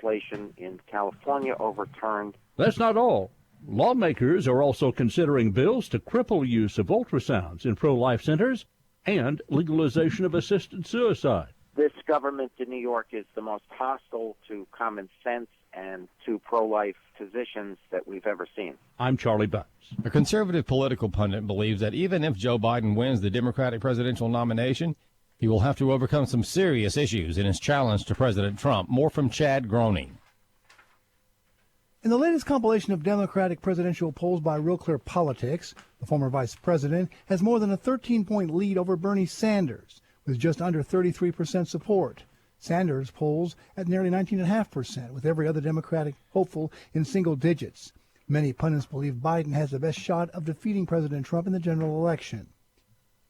Legislation in California overturned. That's not all. Lawmakers are also considering bills to cripple use of ultrasounds in pro-life centers and legalization of assisted suicide. This government in New York is the most hostile to common sense and to pro-life positions that we've ever seen. I'm Charlie Butts. A conservative political pundit believes that even if Joe Biden wins the Democratic presidential nomination, he will have to overcome some serious issues in his challenge to President Trump. More from Chad Groening. In the latest compilation of Democratic presidential polls by Real Clear Politics, the former vice president has more than a 13-point lead over Bernie Sanders, with just under 33% support. Sanders polls at nearly 19.5%, with every other Democratic hopeful in single digits. Many pundits believe Biden has the best shot of defeating President Trump in the general election.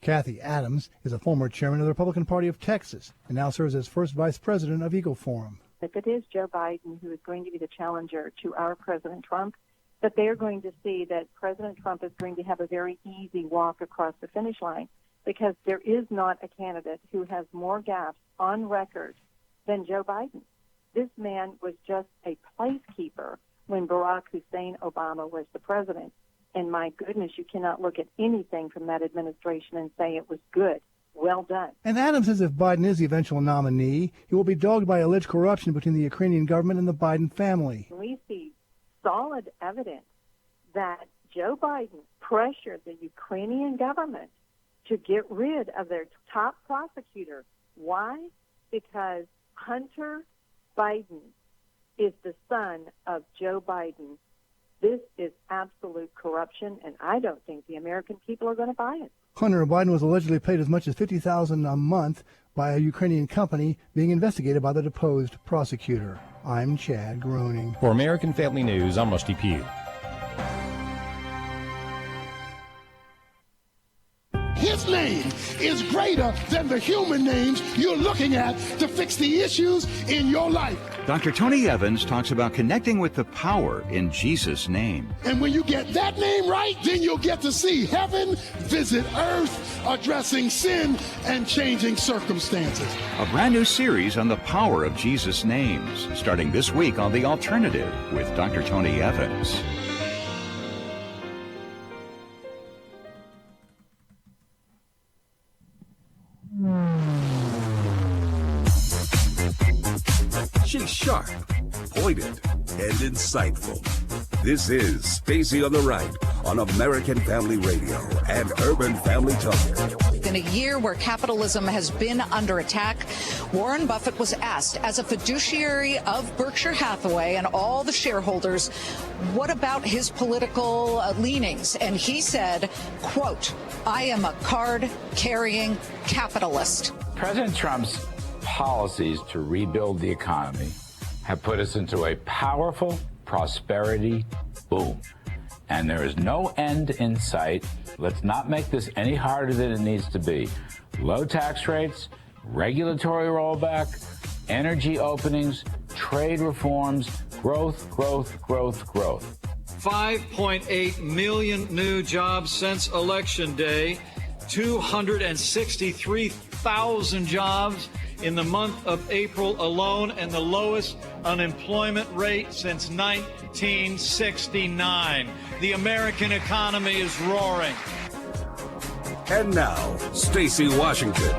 Kathy Adams is a former chairman of the Republican Party of Texas and now serves as first vice president of Eagle Forum. If it is Joe Biden who is going to be the challenger to our President Trump, that they're going to see that President Trump is going to have a very easy walk across the finish line, because there is not a candidate who has more gaps on record than Joe Biden. This man was just a placekeeper when Barack Hussein Obama was the president. And my goodness, you cannot look at anything from that administration and say it was good. Well done. And Adams says if Biden is the eventual nominee, he will be dogged by alleged corruption between the Ukrainian government and the Biden family. We see solid evidence that Joe Biden pressured the Ukrainian government to get rid of their top prosecutor. Why? Because Hunter Biden is the son of Joe Biden. This is absolute corruption, and I don't think the American people are going to buy it. Hunter Biden was allegedly paid as much as $50,000 a month by a Ukrainian company being investigated by the deposed prosecutor. I'm Chad Groening. For American Family News, I'm Rusty Pugh. His name is greater than the human names you're looking at to fix the issues in your life. Dr. Tony Evans talks about connecting with the power in Jesus' name. And when you get that name right, then you'll get to see heaven visit earth, addressing sin and changing circumstances. A brand new series on the power of Jesus' names, starting this week on The Alternative with Dr. Tony Evans. She's sharp, pointed, and insightful. This is Stacy on the Right on American Family Radio and Urban Family Talk. In a year where capitalism has been under attack, Warren Buffett was asked, as a fiduciary of Berkshire Hathaway and all the shareholders, what about his political leanings? And he said, quote, "I am a card-carrying capitalist." President Trump's policies to rebuild the economy have put us into a powerful prosperity boom. And there is no end in sight. Let's not make this any harder than it needs to be. Low tax rates, regulatory rollback, energy openings, trade reforms, growth, growth, growth, growth. 5.8 million new jobs since Election Day, 263,000 jobs in the month of April alone, and the lowest unemployment rate since 1969. The American economy is roaring. And now, Stacy Washington.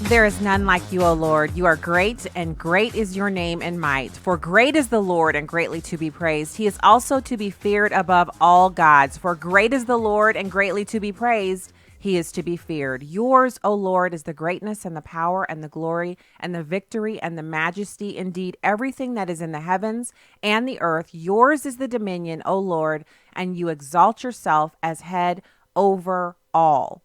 There is none like you, O Lord. You are great, and great is your name and might. For great is the Lord, and greatly to be praised. He is also to be feared above all gods. For great is the Lord, and greatly to be praised. He is to be feared. Yours, O Lord, is the greatness and the power and the glory and the victory and the majesty. Indeed, everything that is in the heavens and the earth, yours is the dominion, O Lord, and you exalt yourself as head over all.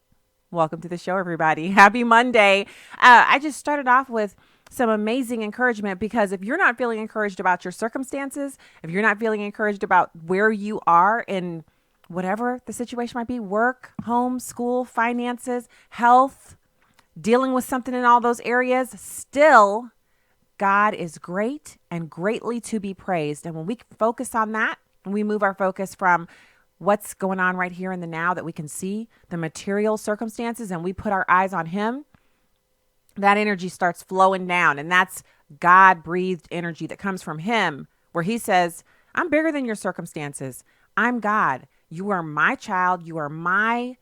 Welcome to the show, everybody. Happy Monday. I just started off with some amazing encouragement, because if you're not feeling encouraged about your circumstances, if you're not feeling encouraged about where you are in whatever the situation might be, work, home, school, finances, health, dealing with something in all those areas, still, God is great and greatly to be praised. And when we focus on that, and we move our focus from what's going on right here in the now that we can see, the material circumstances, and we put our eyes on him, that energy starts flowing down. And that's God-breathed energy that comes from him, where he says, I'm bigger than your circumstances. I'm God. You are my child. You are my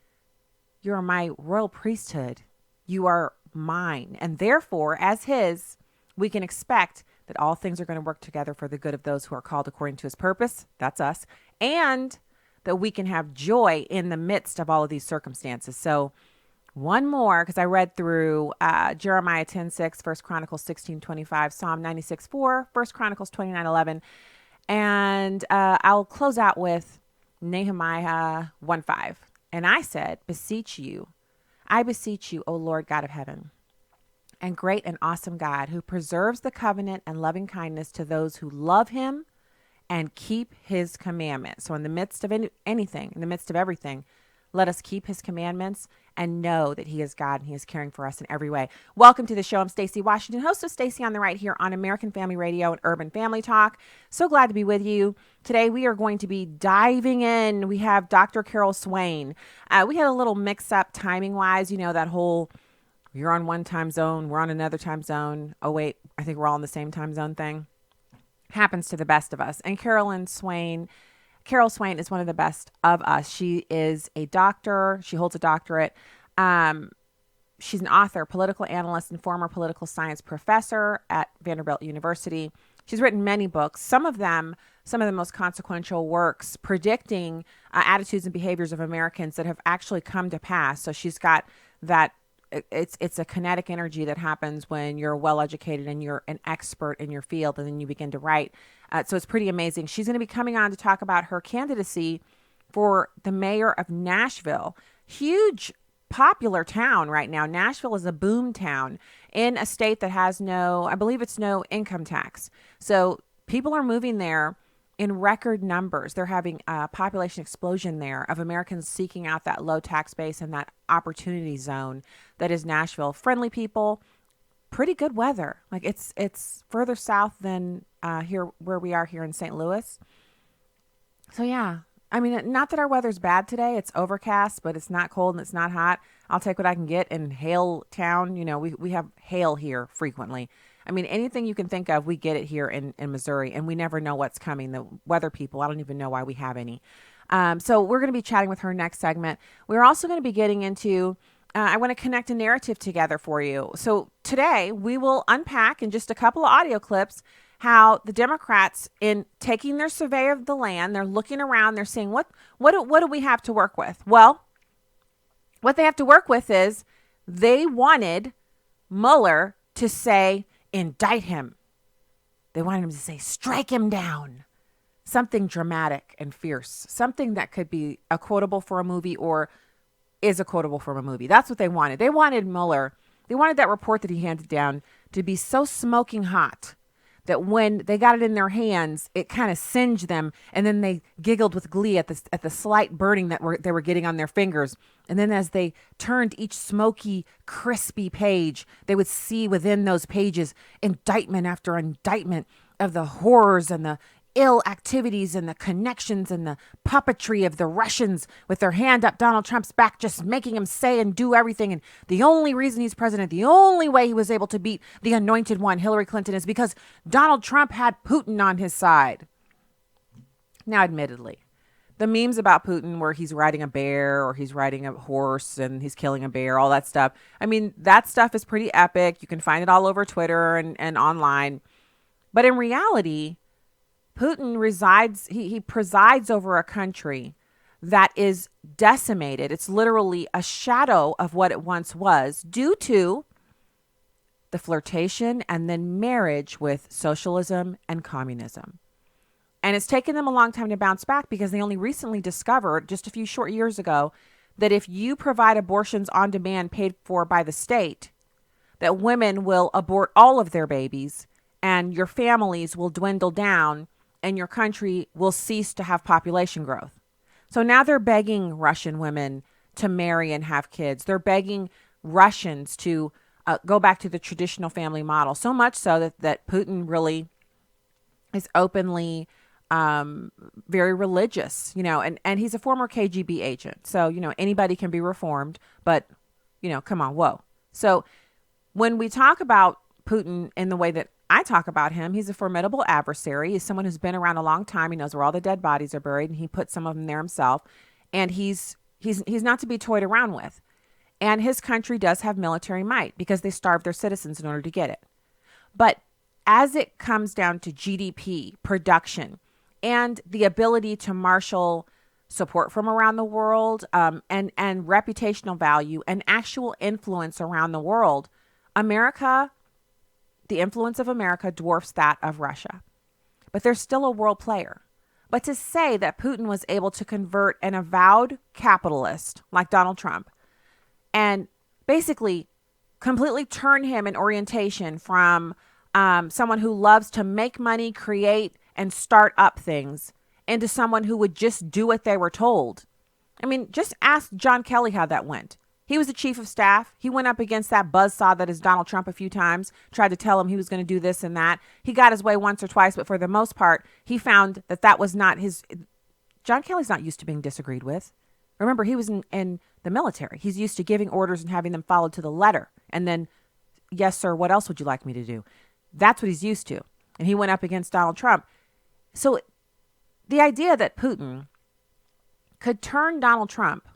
royal priesthood. You are mine. And therefore, as his, we can expect that all things are going to work together for the good of those who are called according to his purpose. That's us. And that we can have joy in the midst of all of these circumstances. So one more, because I read through Jeremiah 10:6, 1 Chronicles 16:25, Psalm 96:4, 1 Chronicles 29:11. And I'll close out with Nehemiah 1:5. And I said, I beseech you, O Lord God of heaven, and great and awesome God, who preserves the covenant and loving kindness to those who love him and keep his commandments. So in the midst of anything, in the midst of everything, let us keep his commandments and know that he is God and he is caring for us in every way. Welcome to the show. I'm Stacy Washington, host of Stacy on the Right here on American Family Radio and Urban Family Talk. So glad to be with you. Today we are going to be diving in. We have Dr. Carol Swain. We had a little mix up timing wise, that whole you're on one time zone, we're on another time zone. Oh wait, I think we're all in the same time zone thing. Happens to the best of us. And Carol Swain is one of the best of us. She is a doctor. She holds a doctorate. She's an author, political analyst, and former political science professor at Vanderbilt University. She's written many books, some of the most consequential works predicting attitudes and behaviors of Americans that have actually come to pass. So she's got that. It's a kinetic energy that happens when you're well-educated and you're an expert in your field, and then you begin to write. So it's pretty amazing. She's going to be coming on to talk about her candidacy for the mayor of Nashville. Huge, popular town right now. Nashville is a boom town in a state that has no income tax. So people are moving there in record numbers. They're having a population explosion there of Americans seeking out that low tax base and that opportunity zone that is Nashville. Friendly people, pretty good weather. Like it's further south than here where we are here in St. Louis. So yeah, I mean, not that our weather's bad today. It's overcast, but it's not cold and it's not hot. I'll take what I can get in Hail Town. We have hail here frequently. I mean, anything you can think of, we get it here in Missouri, and we never know what's coming. The weather people, I don't even know why we have any. So we're going to be chatting with her next segment. We're also going to be getting into, I want to connect a narrative together for you. So today we will unpack in just a couple of audio clips how the Democrats, in taking their survey of the land, they're looking around, they're saying, what do we have to work with? Well, what they have to work with is they wanted Mueller to say, indict him. They wanted him to say, strike him down. Something dramatic and fierce. Something that could be a quotable for a movie or is a quotable from a movie. That's what they wanted. They wanted Mueller. They wanted that report that he handed down to be so smoking hot that when they got it in their hands, it kind of singed them, and then they giggled with glee at the slight burning that they were getting on their fingers. And then as they turned each smoky, crispy page, they would see within those pages indictment after indictment of the horrors and the ill activities and the connections and the puppetry of the Russians with their hand up Donald Trump's back, just making him say and do everything. And the only reason he's president, the only way he was able to beat the anointed one, Hillary Clinton, is because Donald Trump had Putin on his side. Now, admittedly, the memes about Putin where he's riding a bear or he's riding a horse and he's killing a bear, all that stuff. I mean, that stuff is pretty epic. You can find it all over Twitter and online. But in reality, Putin he presides over a country that is decimated. It's literally a shadow of what it once was due to the flirtation and then marriage with socialism and communism. And it's taken them a long time to bounce back because they only recently discovered just a few short years ago that if you provide abortions on demand paid for by the state, that women will abort all of their babies and your families will dwindle down and your country will cease to have population growth. So now they're begging Russian women to marry and have kids. They're begging Russians to go back to the traditional family model. So much so that Putin really is openly very religious, and he's a former KGB agent. So, anybody can be reformed, but, come on, whoa. So when we talk about Putin in the way that I talk about him, he's a formidable adversary. He's someone who's been around a long time. He knows where all the dead bodies are buried, and he put some of them there himself. And he's not to be toyed around with. And his country does have military might because they starve their citizens in order to get it. But as it comes down to GDP, production, and the ability to marshal support from around the world, and reputational value and actual influence around the world, America, the influence of America dwarfs that of Russia. But there's still a world player. But to say that Putin was able to convert an avowed capitalist like Donald Trump and basically completely turn him in orientation from someone who loves to make money, create, and start up things into someone who would just do what they were told. I mean, just ask John Kelly how that went. He was the chief of staff. He went up against that buzzsaw that is Donald Trump a few times, tried to tell him he was going to do this and that. He got his way once or twice, but for the most part, he found that was not his. John Kelly's not used to being disagreed with. Remember, he was in the military. He's used to giving orders and having them followed to the letter. And then, yes, sir, what else would you like me to do? That's what he's used to. And he went up against Donald Trump. So the idea that Putin could turn Donald Trump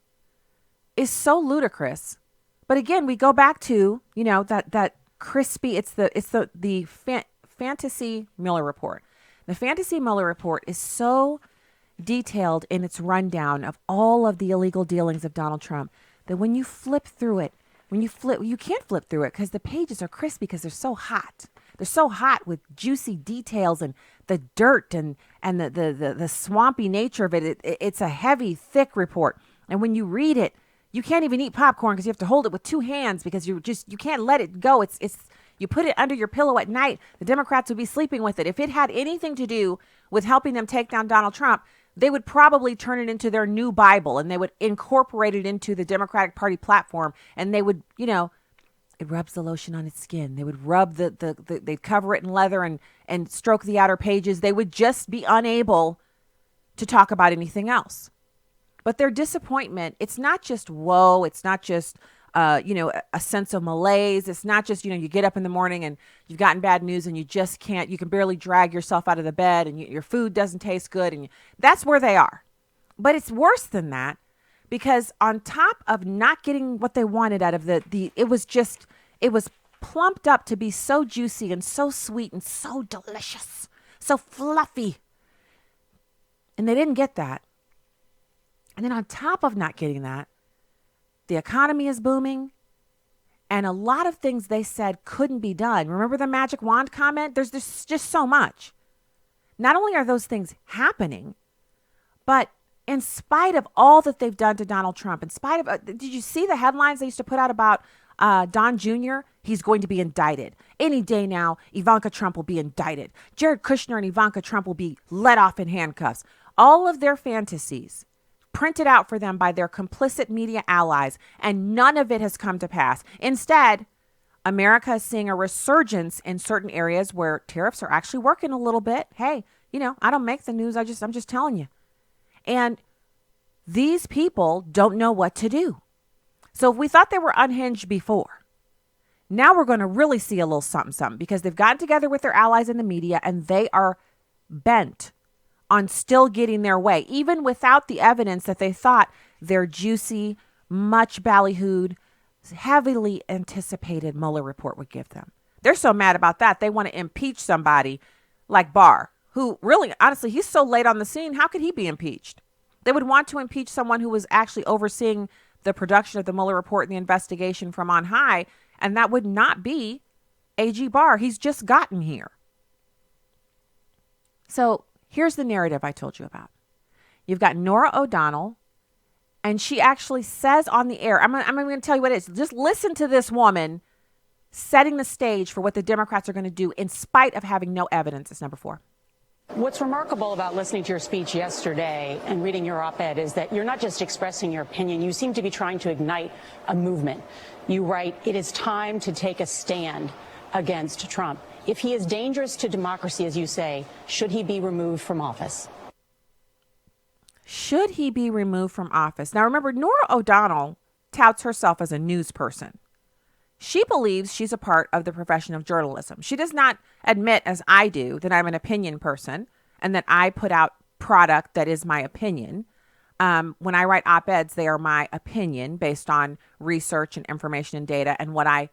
is so ludicrous. But again, we go back to, that crispy, it's the fantasy Mueller report. The fantasy Mueller report is so detailed in its rundown of all of the illegal dealings of Donald Trump that when you flip through it, you can't flip through it because the pages are crispy because they're so hot. They're so hot with juicy details and the dirt and the swampy nature of it. It's a heavy, thick report. And when you read it, you can't even eat popcorn because you have to hold it with two hands because you can't let it go. It's you put it under your pillow at night. The Democrats would be sleeping with it. If it had anything to do with helping them take down Donald Trump, they would probably turn it into their new Bible and they would incorporate it into the Democratic Party platform. And they would, it rubs the lotion on its skin. They would rub they'd cover it in leather and stroke the outer pages. They would just be unable to talk about anything else. But their disappointment, it's not just woe. It's not just, a sense of malaise. It's not just, you get up in the morning and you've gotten bad news and you can barely drag yourself out of the bed and your food doesn't taste good. And that's where they are. But it's worse than that because on top of not getting what they wanted out of it was plumped up to be so juicy and so sweet and so delicious, so fluffy. And they didn't get that. And then on top of not getting that, the economy is booming. And a lot of things they said couldn't be done. Remember the magic wand comment? There's just so much. Not only are those things happening, but in spite of all that they've done to Donald Trump, in spite of, did you see the headlines they used to put out about Don Jr.? He's going to be indicted. Any day now, Ivanka Trump will be indicted. Jared Kushner and Ivanka Trump will be let off in handcuffs. All of their fantasies printed out for them by their complicit media allies, and none of it has come to pass. Instead, America is seeing a resurgence in certain areas where tariffs are actually working a little bit. Hey, I don't make the news. I'm just telling you. And these people don't know what to do. So if we thought they were unhinged before, now we're going to really see a little something because they've gotten together with their allies in the media and they are bent on still getting their way, even without the evidence that they thought their juicy, much ballyhooed, heavily anticipated Mueller report would give them. They're so mad about that, they want to impeach somebody like Barr, who really, honestly, he's so late on the scene. How could he be impeached? They would want to impeach someone who was actually overseeing the production of the Mueller report and the investigation from on high, and that would not be A.G. Barr. He's just gotten here. So here's the narrative I told you about. You've got Norah O'Donnell, and she actually says on the air, I'm going to tell you what it is. Just listen to this woman setting the stage for what the Democrats are going to do in spite of having no evidence. It's number 4. What's remarkable about listening to your speech yesterday and reading your op-ed is that you're not just expressing your opinion. You seem to be trying to ignite a movement. You write, it is time to take a stand against Trump. If he is dangerous to democracy, as you say, should he be removed from office? Should he be removed from office? Now, remember, Norah O'Donnell touts herself as a news person. She believes she's a part of the profession of journalism. She does not admit, as I do, that I'm an opinion person and that I put out product that is my opinion. When I write op-eds, they are my opinion based on research and information and data and what I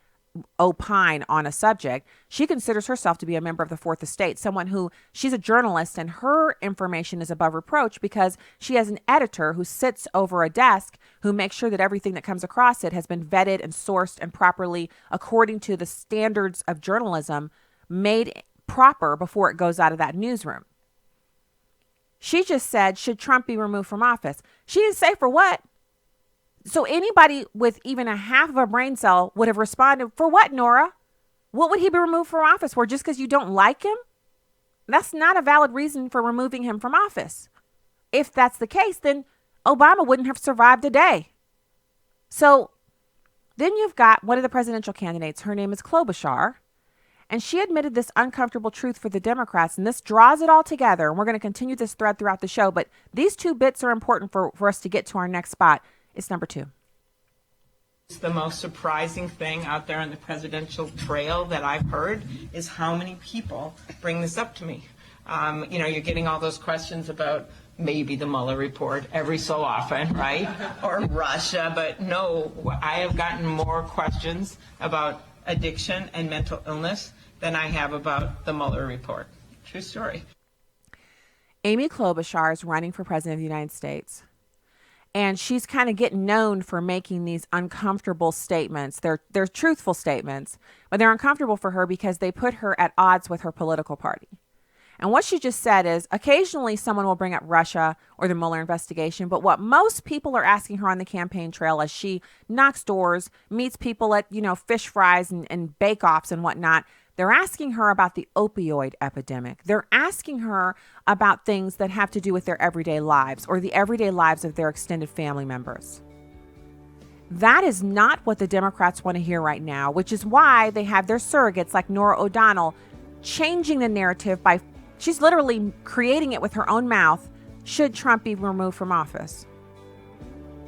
opine on a subject. She considers herself to be a member of the Fourth Estate, someone who, she's a journalist, and her information is above reproach because she has an editor who sits over a desk who makes sure that everything that comes across it has been vetted and sourced and properly according to the standards of journalism made proper before it goes out of that newsroom. She just said, should Trump be removed from office? She didn't say for what. So anybody with even a half of a brain cell would have responded, for what, Nora? What would he be removed from office for? Just because you don't like him? That's not a valid reason for removing him from office. If that's the case, then Obama wouldn't have survived a day. So then you've got one of the presidential candidates. Her name is Klobuchar. And she admitted this uncomfortable truth for the Democrats. And this draws it all together. And we're going to continue this thread throughout the show. But these two bits are important for us to get to our next spot. It's number 2. It's the most surprising thing out there on the presidential trail that I've heard is how many people bring this up to me. You're getting all those questions about maybe the Mueller report every so often, right? Or Russia, but no, I have gotten more questions about addiction and mental illness than I have about the Mueller report. True story. Amy Klobuchar is running for president of the United States. And she's kind of getting known for making these uncomfortable statements. They're truthful statements, but they're uncomfortable for her because they put her at odds with her political party. And what she just said is occasionally someone will bring up Russia or the Mueller investigation. But what most people are asking her on the campaign trail as she knocks doors, meets people at, fish fries and bake-offs and whatnot, they're asking her about the opioid epidemic. They're asking her about things that have to do with their everyday lives or the everyday lives of their extended family members. That is not what the Democrats want to hear right now, which is why they have their surrogates like Nora O'Donnell changing the narrative by, she's literally creating it with her own mouth. Should Trump be removed from office?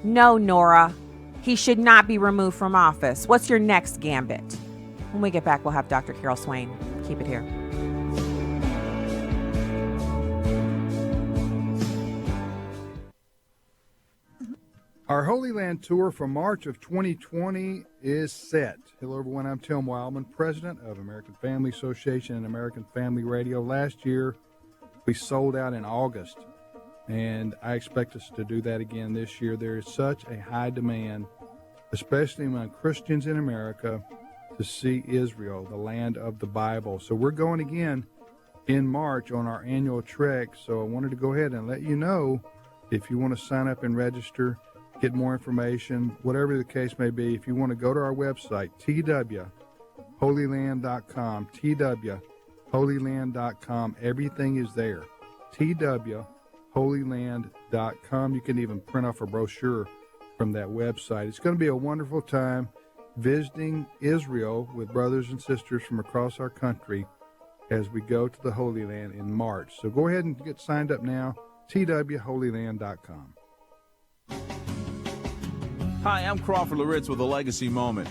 No, Nora, he should not be removed from office. What's your next gambit? When we get back, we'll have Dr. Carol Swain. Keep it here. Our Holy Land tour for March of 2020 is set. Hello, everyone. I'm Tim Wildman, president of American Family Association and American Family Radio. Last year, we sold out in August, and I expect us to do that again this year. There is such a high demand, especially among Christians in America, to see Israel, the land of the Bible. So we're going again in March on our annual trek. So I wanted to go ahead and let you know if you want to sign up and register, get more information, whatever the case may be. If you want to go to our website, twholyland.com, twholyland.com, everything is there. twholyland.com. You can even print off a brochure from that website. It's going to be a wonderful time visiting Israel with brothers and sisters from across our country as we go to the Holy Land in March. So go ahead and get signed up now, twholyland.com. Hi, I'm Crawford Loritz with a Legacy Moment.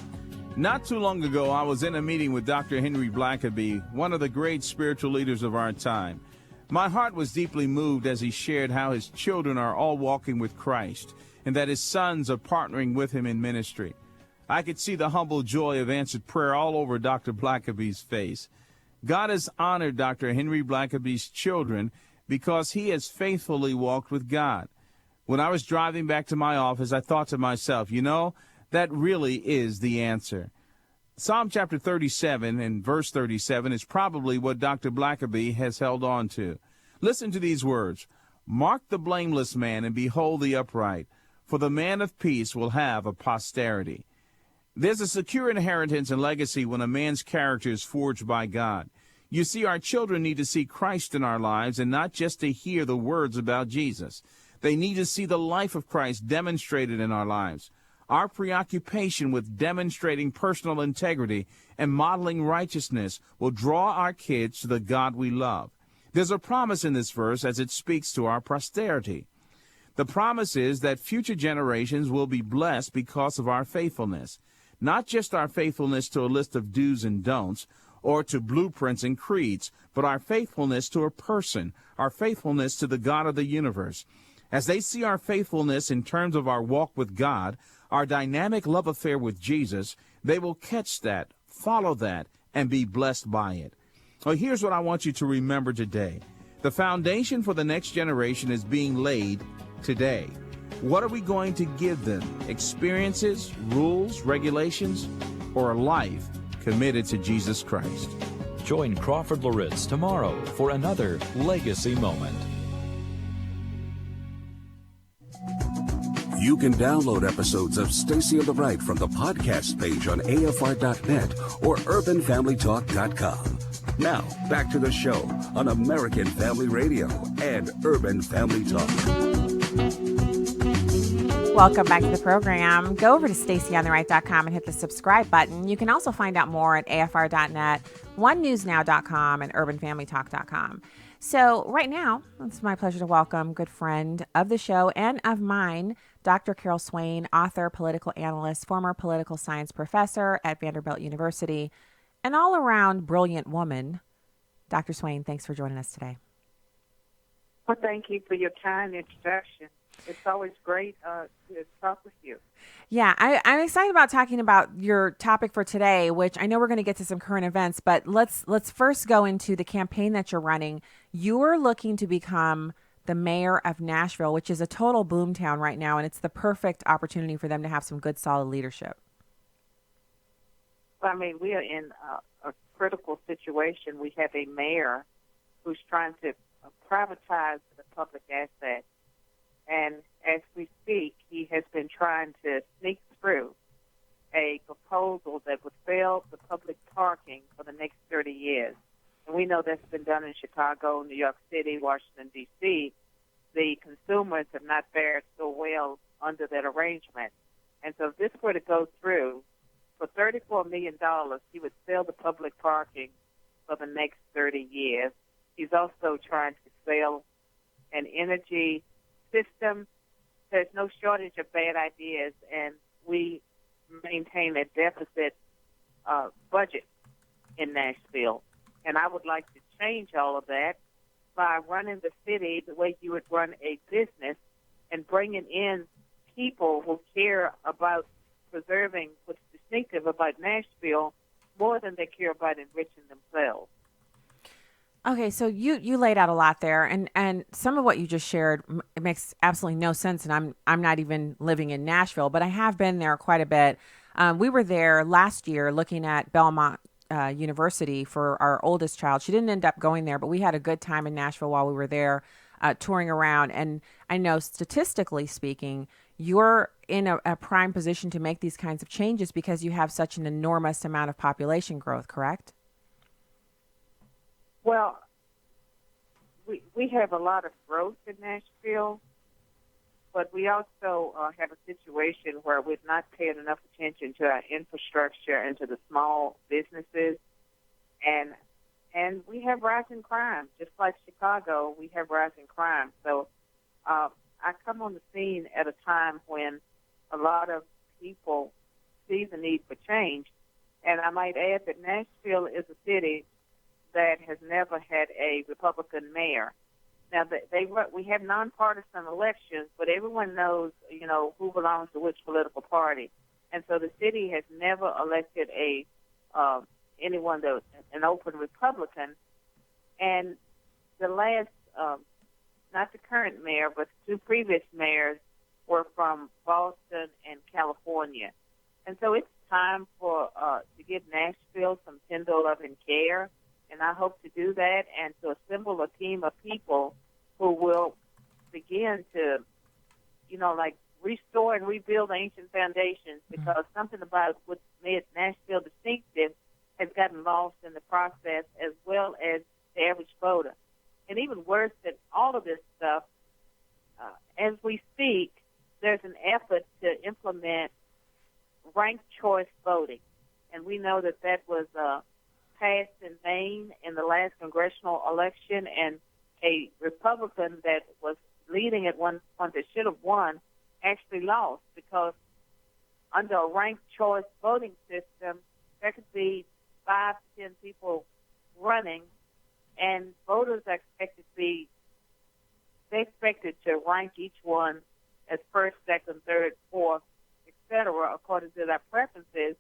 Not too long ago, I was in a meeting with Dr. Henry Blackaby, one of the great spiritual leaders of our time. My heart was deeply moved as he shared how his children are all walking with Christ and that his sons are partnering with him in ministry. I could see the humble joy of answered prayer all over Dr. Blackaby's face. God has honored Dr. Henry Blackaby's children because he has faithfully walked with God. When I was driving back to my office, I thought to myself, that really is the answer. Psalm chapter 37 and verse 37 is probably what Dr. Blackaby has held on to. Listen to these words. Mark the blameless man and behold the upright, for the man of peace will have a posterity. There's a secure inheritance and legacy when a man's character is forged by God. You see, our children need to see Christ in our lives and not just to hear the words about Jesus. They need to see the life of Christ demonstrated in our lives. Our preoccupation with demonstrating personal integrity and modeling righteousness will draw our kids to the God we love. There's a promise in this verse as it speaks to our posterity. The promise is that future generations will be blessed because of our faithfulness. not just our faithfulness to a list of do's and don'ts or to blueprints and creeds, but our faithfulness to a person, our faithfulness to the God of the universe. As they see our faithfulness in terms of our walk with God, our dynamic love affair with Jesus, they will catch that, follow that, and be blessed by it. Well, here's what I want you to remember today. The foundation for the next generation is being laid today. What are we going to give them? Experiences, rules, regulations, or a life committed to Jesus Christ? Join Crawford Loritz tomorrow for another Legacy Moment. You can download episodes of Stacy on the Right from the podcast page on AFR.net or UrbanFamilyTalk.com. Now, back to the show on American Family Radio and Urban Family Talk. Welcome back to the program. Go over to StacyOnTheRight.com and hit the subscribe button. You can also find out more at AFR.net, OneNewsNow.com, and UrbanFamilyTalk.com. So right now, it's my pleasure to welcome good friend of the show and of mine, Dr. Carol Swain, author, political analyst, former political science professor at Vanderbilt University, an all-around brilliant woman. Dr. Swain, thanks for joining us today. Well, thank you for your kind introduction. It's always great to talk with you. Yeah, I'm excited about talking about your topic for today, which I know we're going to get to some current events, but let's first go into the campaign that you're running. You're looking to become the mayor of Nashville, which is a total boomtown right now, and it's the perfect opportunity for them to have some good, solid leadership. Well, I mean, we are in a critical situation. We have a mayor who's trying to privatize the public asset. And as we speak, he has been trying to sneak through a proposal that would fill the public parking for the next 30 years. And we know that's been done in Chicago, New York City, Washington, D.C. The consumers have not fared so well under that arrangement. And so if this were to go through, for $34 million, he would sell the public parking for the next 30 years. He's also trying to sell an energy system. There's no shortage of bad ideas, and we maintain a deficit budget in Nashville. And I would like to change all of that by running the city the way you would run a business and bringing in people who care about preserving what's distinctive about Nashville more than they care about enriching themselves. Okay, so you laid out a lot there, and some of what you just shared it makes absolutely no sense, and I'm not even living in Nashville, but I have been there quite a bit. We were there last year looking at Belmont University for our oldest child. She didn't end up going there, but we had a good time in Nashville while we were there touring around, and I know statistically speaking, you're in a prime position to make these kinds of changes because you have such an enormous amount of population growth, correct? Well, we have a lot of growth in Nashville, but we also have a situation where we've not paid enough attention to our infrastructure and to the small businesses, and we have rising crime. Just like Chicago, we have rising crime. So I come on the scene at a time when a lot of people see the need for change, and I might add that Nashville is a city that has never had a Republican mayor. Now, we have nonpartisan elections, but everyone knows, who belongs to which political party. And so the city has never elected anyone that was an open Republican. And the last, not the current mayor, but two previous mayors were from Boston and California. And so it's time for to give Nashville some tender love and care. And I hope to do that and to assemble a team of people who will begin to, restore and rebuild ancient foundations, because something about what made Nashville distinctive has gotten lost in the process, as well as the average voter. And even worse than all of this stuff, as we speak, there's an effort to implement ranked choice voting. And we know that was passed in vain in the last congressional election, and a Republican that was leading at one point that should have won actually lost, because under a ranked choice voting system, there could be 5 to 10 people running, and voters are expected to rank each one as first, second, third, fourth, etc., according to their preferences.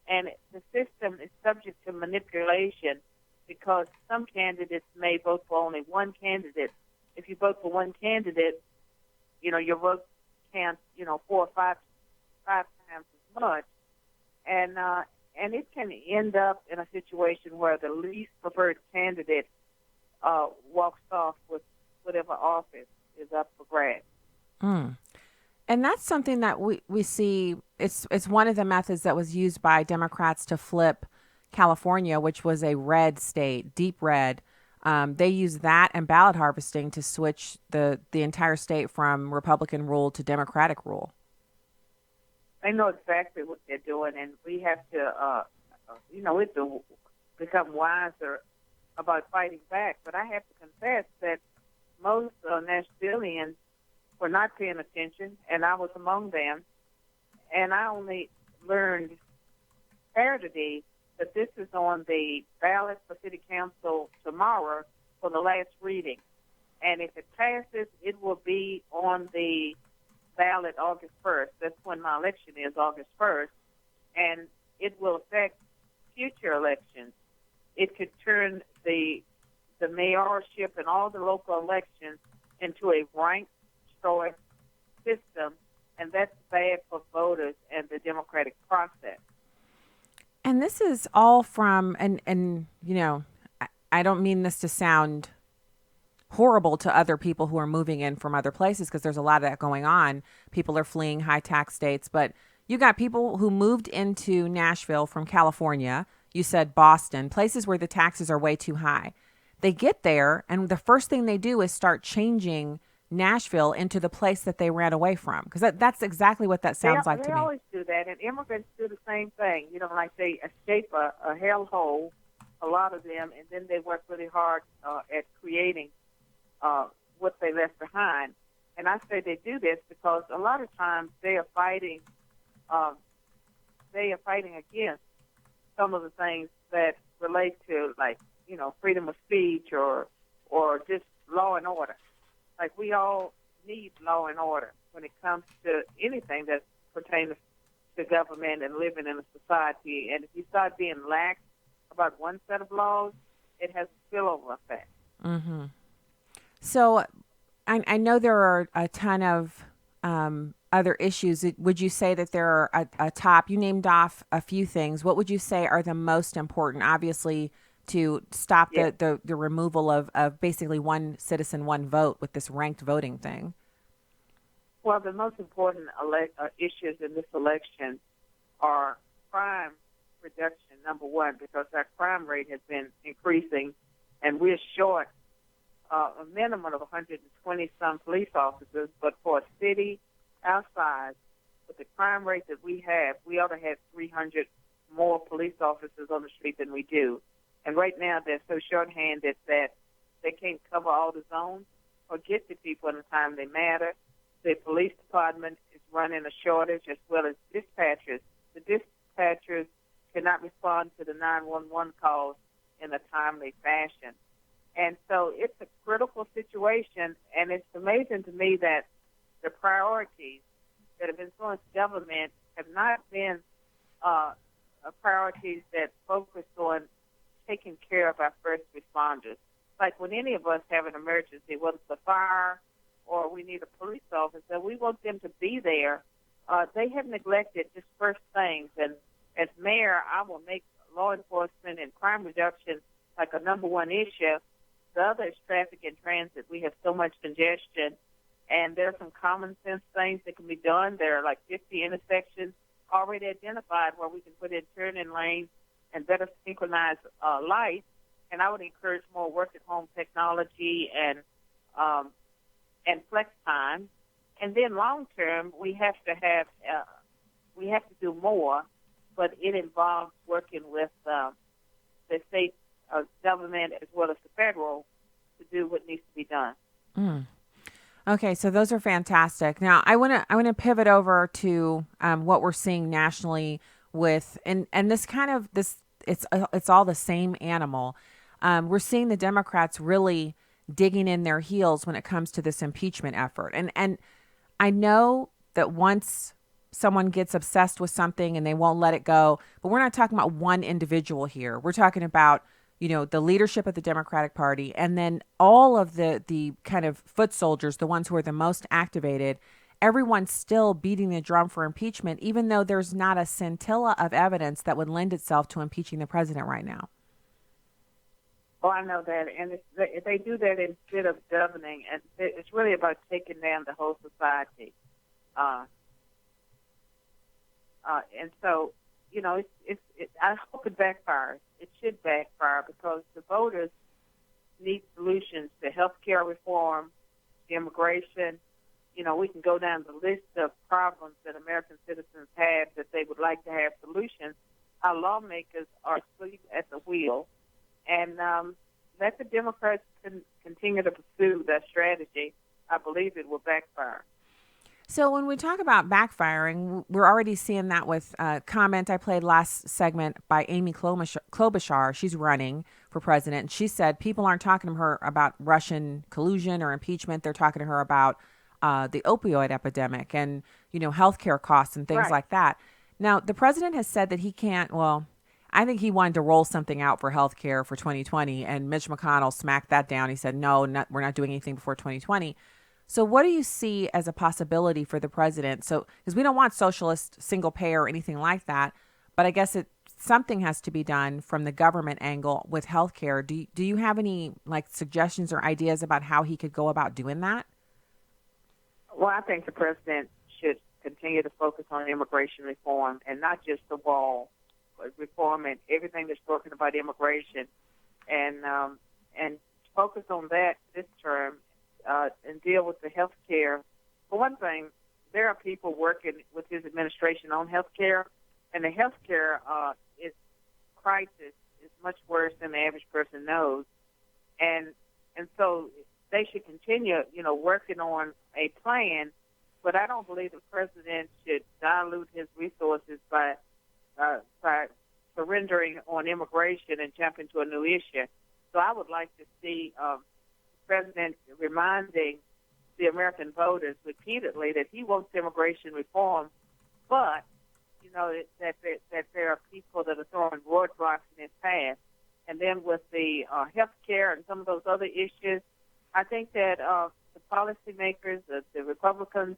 And the system is subject to manipulation because some candidates may vote for only one candidate. If you vote for one candidate, your vote counts, 4 or 5 times as much. And it can end up in a situation where the least preferred candidate walks off with whatever office is up for grabs. And that's something that we see. It's one of the methods that was used by Democrats to flip California, which was a red state, deep red. They use that and ballot harvesting to switch the entire state from Republican rule to Democratic rule. They know exactly what they're doing, and we have to, become wiser about fighting back. But I have to confess that most Nashvillians were not paying attention, and I was among them. And I only learned Saturday that this is on the ballot for City Council tomorrow for the last reading. And if it passes, it will be on the ballot August 1st. That's when my election is, August 1st. And it will affect future elections. It could turn the mayorship and all the local elections into a ranked choice system, and that's bad for voters and the democratic process. And this is all from, and I don't mean this to sound horrible to other people who are moving in from other places, because there's a lot of that going on. People are fleeing high tax states, but you got people who moved into Nashville from California. You said Boston, places where the taxes are way too high. They get there, and the first thing they do is start changing Nashville into the place that they ran away from, because that's exactly what that sounds like to me. They always do that, and immigrants do the same thing. Like they escape a hellhole, a lot of them, and then they work really hard at creating what they left behind. And I say they do this because a lot of times they are fighting against some of the things that relate to, like, freedom of speech or just law and order. Like, we all need law and order when it comes to anything that pertains to government and living in a society. And if you start being lax about one set of laws, it has a spillover effect. Mm-hmm. So I know there are a ton of other issues. Would you say that there are a top? You named off a few things. What would you say are the most important? Obviously, to stop the removal of basically one citizen, one vote with this ranked voting thing? Well, the most important issues in this election are crime reduction, number one, because our crime rate has been increasing, and we're short a minimum of 120-some police officers. But for a city our size, with the crime rate that we have, we ought to have 300 more police officers on the street than we do. And right now, they're so shorthanded that they can't cover all the zones or get to people in the time they matter. The police department is running a shortage, as well as dispatchers. The dispatchers cannot respond to the 911 calls in a timely fashion. And so it's a critical situation, and it's amazing to me that the priorities that have influenced government have not been priorities that focus on taking care of our first responders. Like when any of us have an emergency, whether it's a fire or we need a police officer, we want them to be there. They have neglected just first things. And as mayor, I will make law enforcement and crime reduction like a number one issue. The other is traffic and transit. We have so much congestion, and there are some common sense things that can be done. There are like 50 intersections already identified where we can put in turning lanes and better synchronize lights. And I would encourage more work-at-home technology and flex time. And then long-term, we have to do more, but it involves working with the state government as well as the federal to do what needs to be done. Okay, so those are fantastic. Now, I want to pivot over to what we're seeing nationally with and this kind of this it's all the same animal. We're seeing the Democrats really digging in their heels when it comes to this impeachment effort. And I know that once someone gets obsessed with something and they won't let it go, but we're not talking about one individual here. We're talking about, you know, the leadership of the Democratic Party and then all of the kind of foot soldiers, the ones who are the most activated. Everyone's still beating the drum for impeachment, even though there's not a scintilla of evidence that would lend itself to impeaching the president right now. Oh, I know that. And if they do that instead of governing, and it's really about taking down the whole society. And so, you know, I hope it backfires. It should backfire because the voters need solutions to health care reform, immigration. You know, we can go down the list of problems that American citizens have that they would like to have solutions. Our lawmakers are asleep at the wheel. And let the Democrats continue to pursue that strategy. I believe it will backfire. So when we talk about backfiring, we're already seeing that with a comment I played last segment by Amy Klobuchar. She's running for president. And she said people aren't talking to her about Russian collusion or impeachment. They're talking to her about the opioid epidemic and, you know, healthcare costs and things like that. Now, the president has said that he can't, well, I think he wanted to roll something out for healthcare for 2020, and Mitch McConnell smacked that down. He said, no, we're not doing anything before 2020. So what do you see as a possibility for the president? So, because we don't want socialist single payer or anything like that, but I guess something has to be done from the government angle with healthcare. Do you have any like suggestions or ideas about how he could go about doing that? Well, I think the president should continue to focus on immigration reform and not just the wall, but reform and everything that's spoken about immigration, and focus on that this term. And deal with the health care. For one thing, there are people working with his administration on health care, and the health care crisis is much worse than the average person knows. And so they should continue, you know, working on a plan, but I don't believe the president should dilute his resources by surrendering on immigration and jump into a new issue. So I would like to see President reminding the American voters repeatedly that he wants immigration reform, but you know that there are people that are throwing roadblocks in his path. And then with the health care and some of those other issues, I think that the policymakers, the Republicans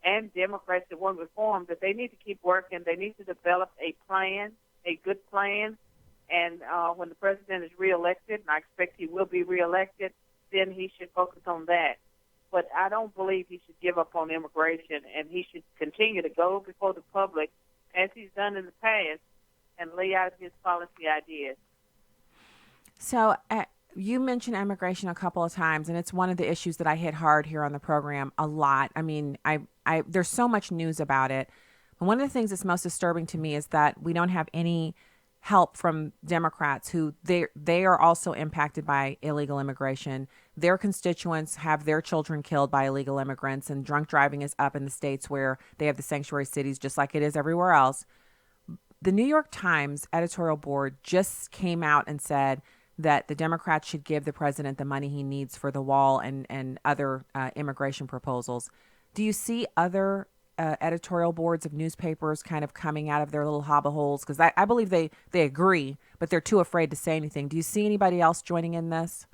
and Democrats that want reform, that they need to keep working. They need to develop a plan, a good plan. And when the president is reelected, and I expect he will be reelected, then he should focus on that. But I don't believe he should give up on immigration, and he should continue to go before the public, as he's done in the past, and lay out his policy ideas. So you mentioned immigration a couple of times, and it's one of the issues that I hit hard here on the program a lot. I mean, there's so much news about it. And one of the things that's most disturbing to me is that we don't have any help from Democrats who they are also impacted by illegal immigration. Their constituents have their children killed by illegal immigrants, and drunk driving is up in the states where they have the sanctuary cities just like it is everywhere else. The New York Times editorial board just came out and said that the Democrats should give the president the money he needs for the wall and other immigration proposals. Do you see other editorial boards of newspapers kind of coming out of their little hobble holes? Because I believe they agree, but they're too afraid to say anything. Do you see anybody else joining in this?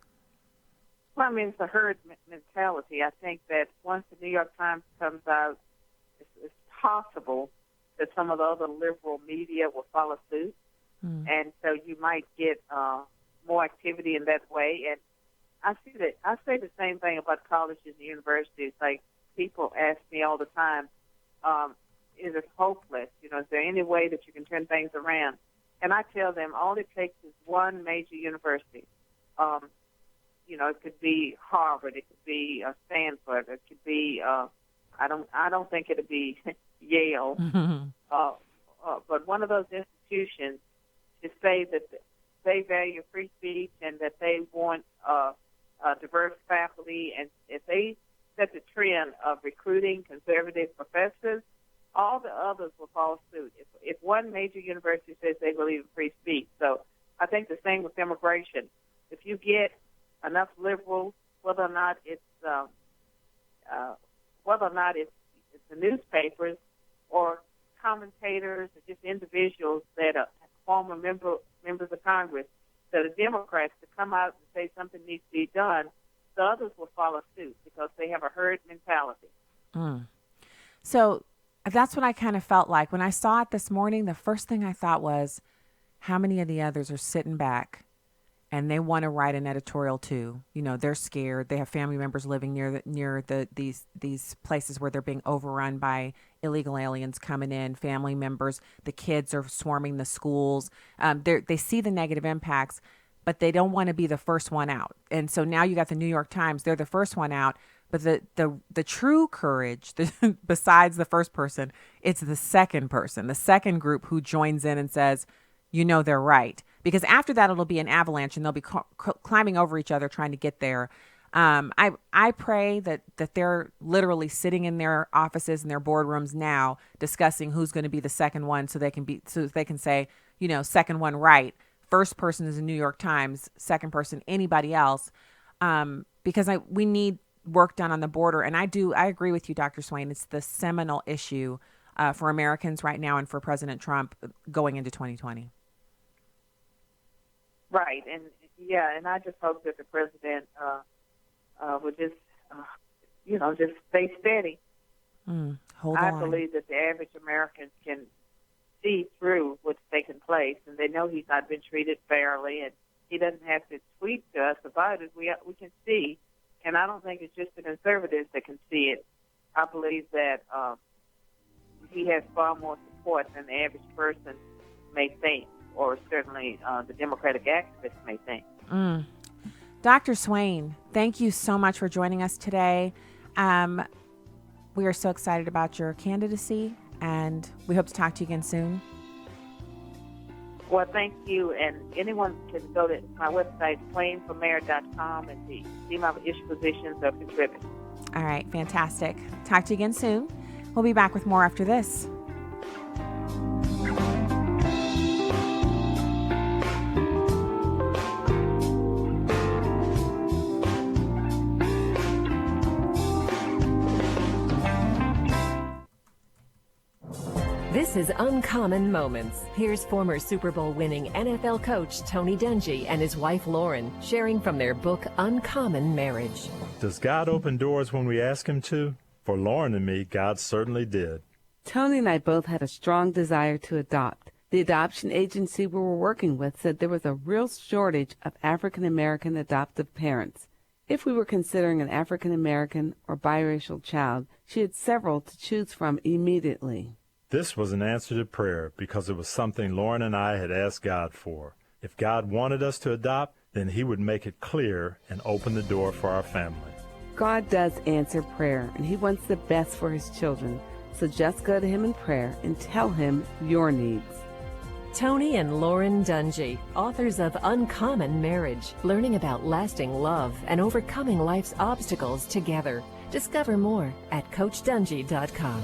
Well, I mean, it's a herd mentality. I think that once the New York Times comes out, it's possible that some of the other liberal media will follow suit. And so you might get more activity in that way. And I say the same thing about colleges and universities. Like, people ask me all the time, is it hopeless? You know, is there any way that you can turn things around? And I tell them all it takes is one major university. You know, it could be Harvard, it could be Stanford, it could be I don't think it'd be Yale, but one of those institutions to say that they value free speech and that they want diverse faculty, and if they set the trend of recruiting conservative professors, all the others will follow suit. If one major university says they believe in free speech, so I think the same with immigration. If you get enough liberals, whether or not it's the newspapers or commentators or just individuals that are former members of Congress, that are Democrats, to come out and say something needs to be done, the others will follow suit because they have a herd mentality. So that's what I kind of felt like. When I saw it this morning, the first thing I thought was, how many of the others are sitting back and they want to write an editorial too? You know, they're scared. They have family members living near these places where they're being overrun by illegal aliens coming in, family members. The kids are swarming the schools. They see the negative impacts, but they don't want to be the first one out. And so now you got the New York Times. They're the first one out. But the true courage, besides the first person, it's the second person, the second group who joins in and says, you know, they're right. Because after that, it'll be an avalanche and they'll be climbing over each other trying to get there. I pray that they're literally sitting in their offices and their boardrooms now discussing who's going to be the second one so they can say, you know, second one right. First person is the New York Times, second person, anybody else. Because we need work done on the border. And I agree with you, Dr. Swain. It's the seminal issue for Americans right now and for President Trump going into 2020. Right. And I just hope that the president would just stay steady. Hold I on. believe that the average American can see through what's taken place, and they know he's not been treated fairly, and he doesn't have to tweet to us about it. We can see. And I don't think it's just the conservatives that can see it. I believe that he has far more support than the average person may think, or certainly the Democratic activists may think. Dr. Swain, thank you so much for joining us today. We are so excited about your candidacy, and we hope to talk to you again soon. Well, thank you, and anyone can go to my website, swainformayor.com, and see my issue positions or contribute. All right, fantastic. Talk to you again soon. We'll be back with more after this. This is Uncommon Moments. Here's former Super Bowl winning NFL coach Tony Dungy and his wife Lauren sharing from their book Uncommon Marriage. Does God open doors when we ask him to? For Lauren and me, God certainly did. Tony and I both had a strong desire to adopt. The adoption agency we were working with said there was a real shortage of African American adoptive parents. If we were considering an African American or biracial child, she had several to choose from immediately. This was an answer to prayer because it was something Lauren and I had asked God for. If God wanted us to adopt, then he would make it clear and open the door for our family. God does answer prayer, and he wants the best for his children. So just go to him in prayer and tell him your needs. Tony and Lauren Dungy, authors of Uncommon Marriage, learning about lasting love and overcoming life's obstacles together. Discover more at CoachDungy.com.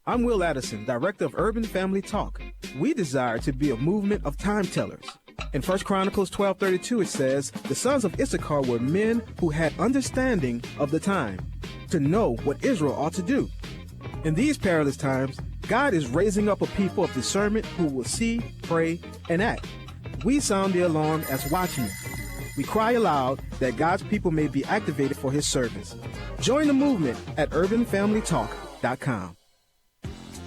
I'm Will Addison, Director of Urban Family Talk. We desire to be a movement of time tellers. In 1 Chronicles 12:32 it says, the sons of Issachar were men who had understanding of the time, to know what Israel ought to do. In these perilous times, God is raising up a people of discernment who will see, pray, and act. We sound the alarm as watchmen. We cry aloud that God's people may be activated for his service. Join the movement at urbanfamilytalk.com.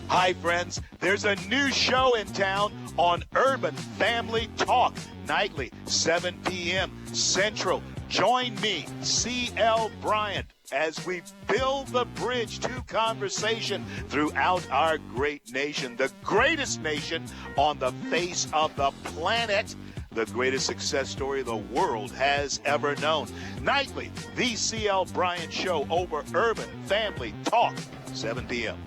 Hi, friends. There's a new show in town on Urban Family Talk, nightly, 7 p.m. Central. Join me, C.L. Bryant, as we build the bridge to conversation throughout our great nation, the greatest nation on the face of the planet, the greatest success story the world has ever known. Nightly, the C.L. Bryant Show over Urban Family Talk, 7 p.m.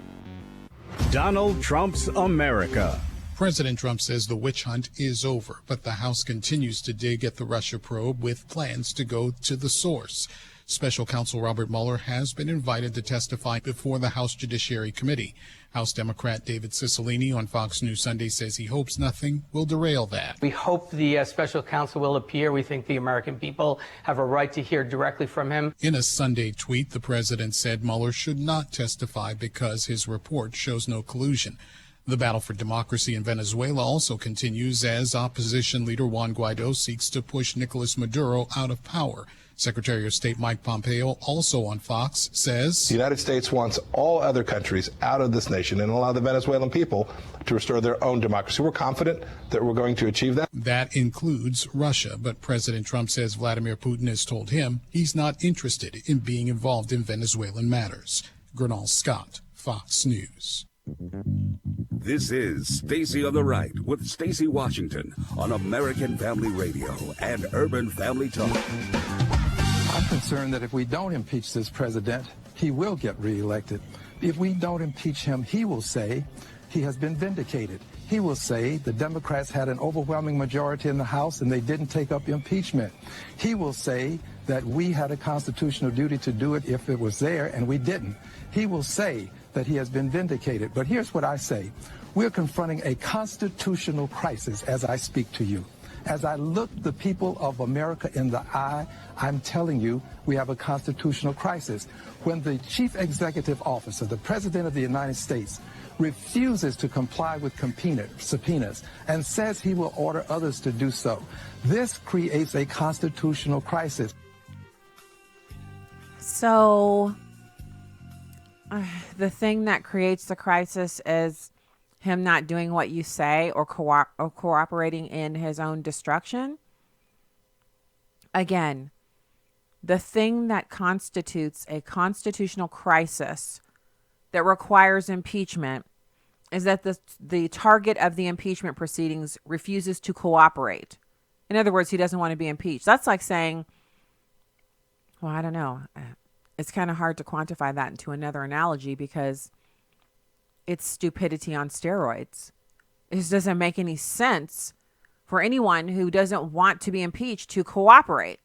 Donald Trump's America. President Trump says the witch hunt is over, but the House continues to dig at the Russia probe with plans to go to the source. Special Counsel Robert Mueller has been invited to testify before the House Judiciary Committee. House Democrat David Cicilline on Fox News Sunday says he hopes nothing will derail that. We hope the special counsel will appear. We think the American people have a right to hear directly from him. In a Sunday tweet, the president said Mueller should not testify because his report shows no collusion. The battle for democracy in Venezuela also continues as opposition leader Juan Guaido seeks to push Nicolas Maduro out of power. Secretary of State Mike Pompeo, also on Fox, says the United States wants all other countries out of this nation and allow the Venezuelan people to restore their own democracy. We're confident that we're going to achieve that. That includes Russia, but President Trump says Vladimir Putin has told him he's not interested in being involved in Venezuelan matters. Gernal Scott, Fox News. This is Stacy on the Right with Stacy Washington on American Family Radio and Urban Family Talk. I'm concerned that if we don't impeach this president, he will get reelected. If we don't impeach him, he will say he has been vindicated. He will say the Democrats had an overwhelming majority in the House and they didn't take up impeachment. He will say that we had a constitutional duty to do it if it was there and we didn't. He will say that he has been vindicated. But here's what I say. We're confronting a constitutional crisis as I speak to you. As I look the people of America in the eye, I'm telling you we have a constitutional crisis. When the chief executive officer, the president of the United States, refuses to comply with subpoenas and says he will order others to do so, this creates a constitutional crisis. So the thing that creates the crisis is him not doing what you say or cooperating in his own destruction. Again, the thing that constitutes a constitutional crisis that requires impeachment is that the target of the impeachment proceedings refuses to cooperate. In other words, he doesn't want to be impeached. That's like saying, well, I don't know. It's kind of hard to quantify that into another analogy because it's stupidity on steroids. It just doesn't make any sense for anyone who doesn't want to be impeached to cooperate.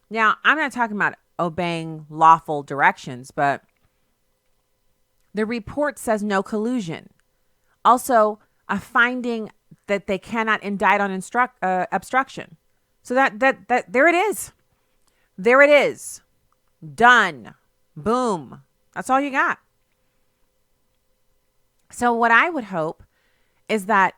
Now, I'm not talking about obeying lawful directions, but the report says no collusion. Also, a finding that they cannot indict on obstruction. So that there it is. There it is. Done. Boom. That's all you got. So what I would hope is that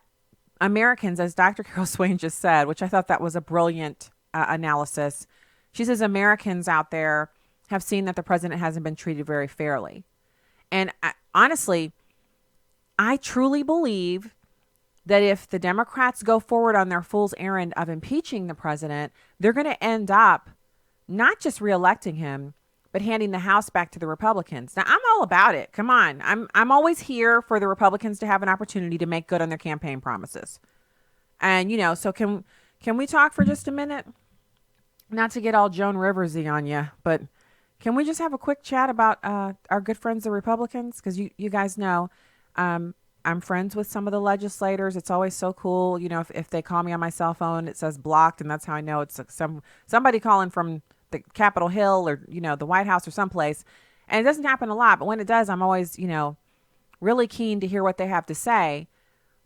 Americans, as Dr. Carol Swain just said, which I thought that was a brilliant analysis. She says Americans out there have seen that the president hasn't been treated very fairly. And honestly, I truly believe that if the Democrats go forward on their fool's errand of impeaching the president, they're going to end up not just reelecting him, but handing the House back to the Republicans. Now, I'm all about it. Come on. I'm always here for the Republicans to have an opportunity to make good on their campaign promises. And, so can we talk for just a minute? Not to get all Joan Riversy on you, but can we just have a quick chat about our good friends, the Republicans? Because you guys know I'm friends with some of the legislators. It's always so cool. If they call me on my cell phone, it says blocked, and that's how I know it's somebody calling from the Capitol Hill or, the White House or someplace. And it doesn't happen a lot, but when it does, I'm always, really keen to hear what they have to say.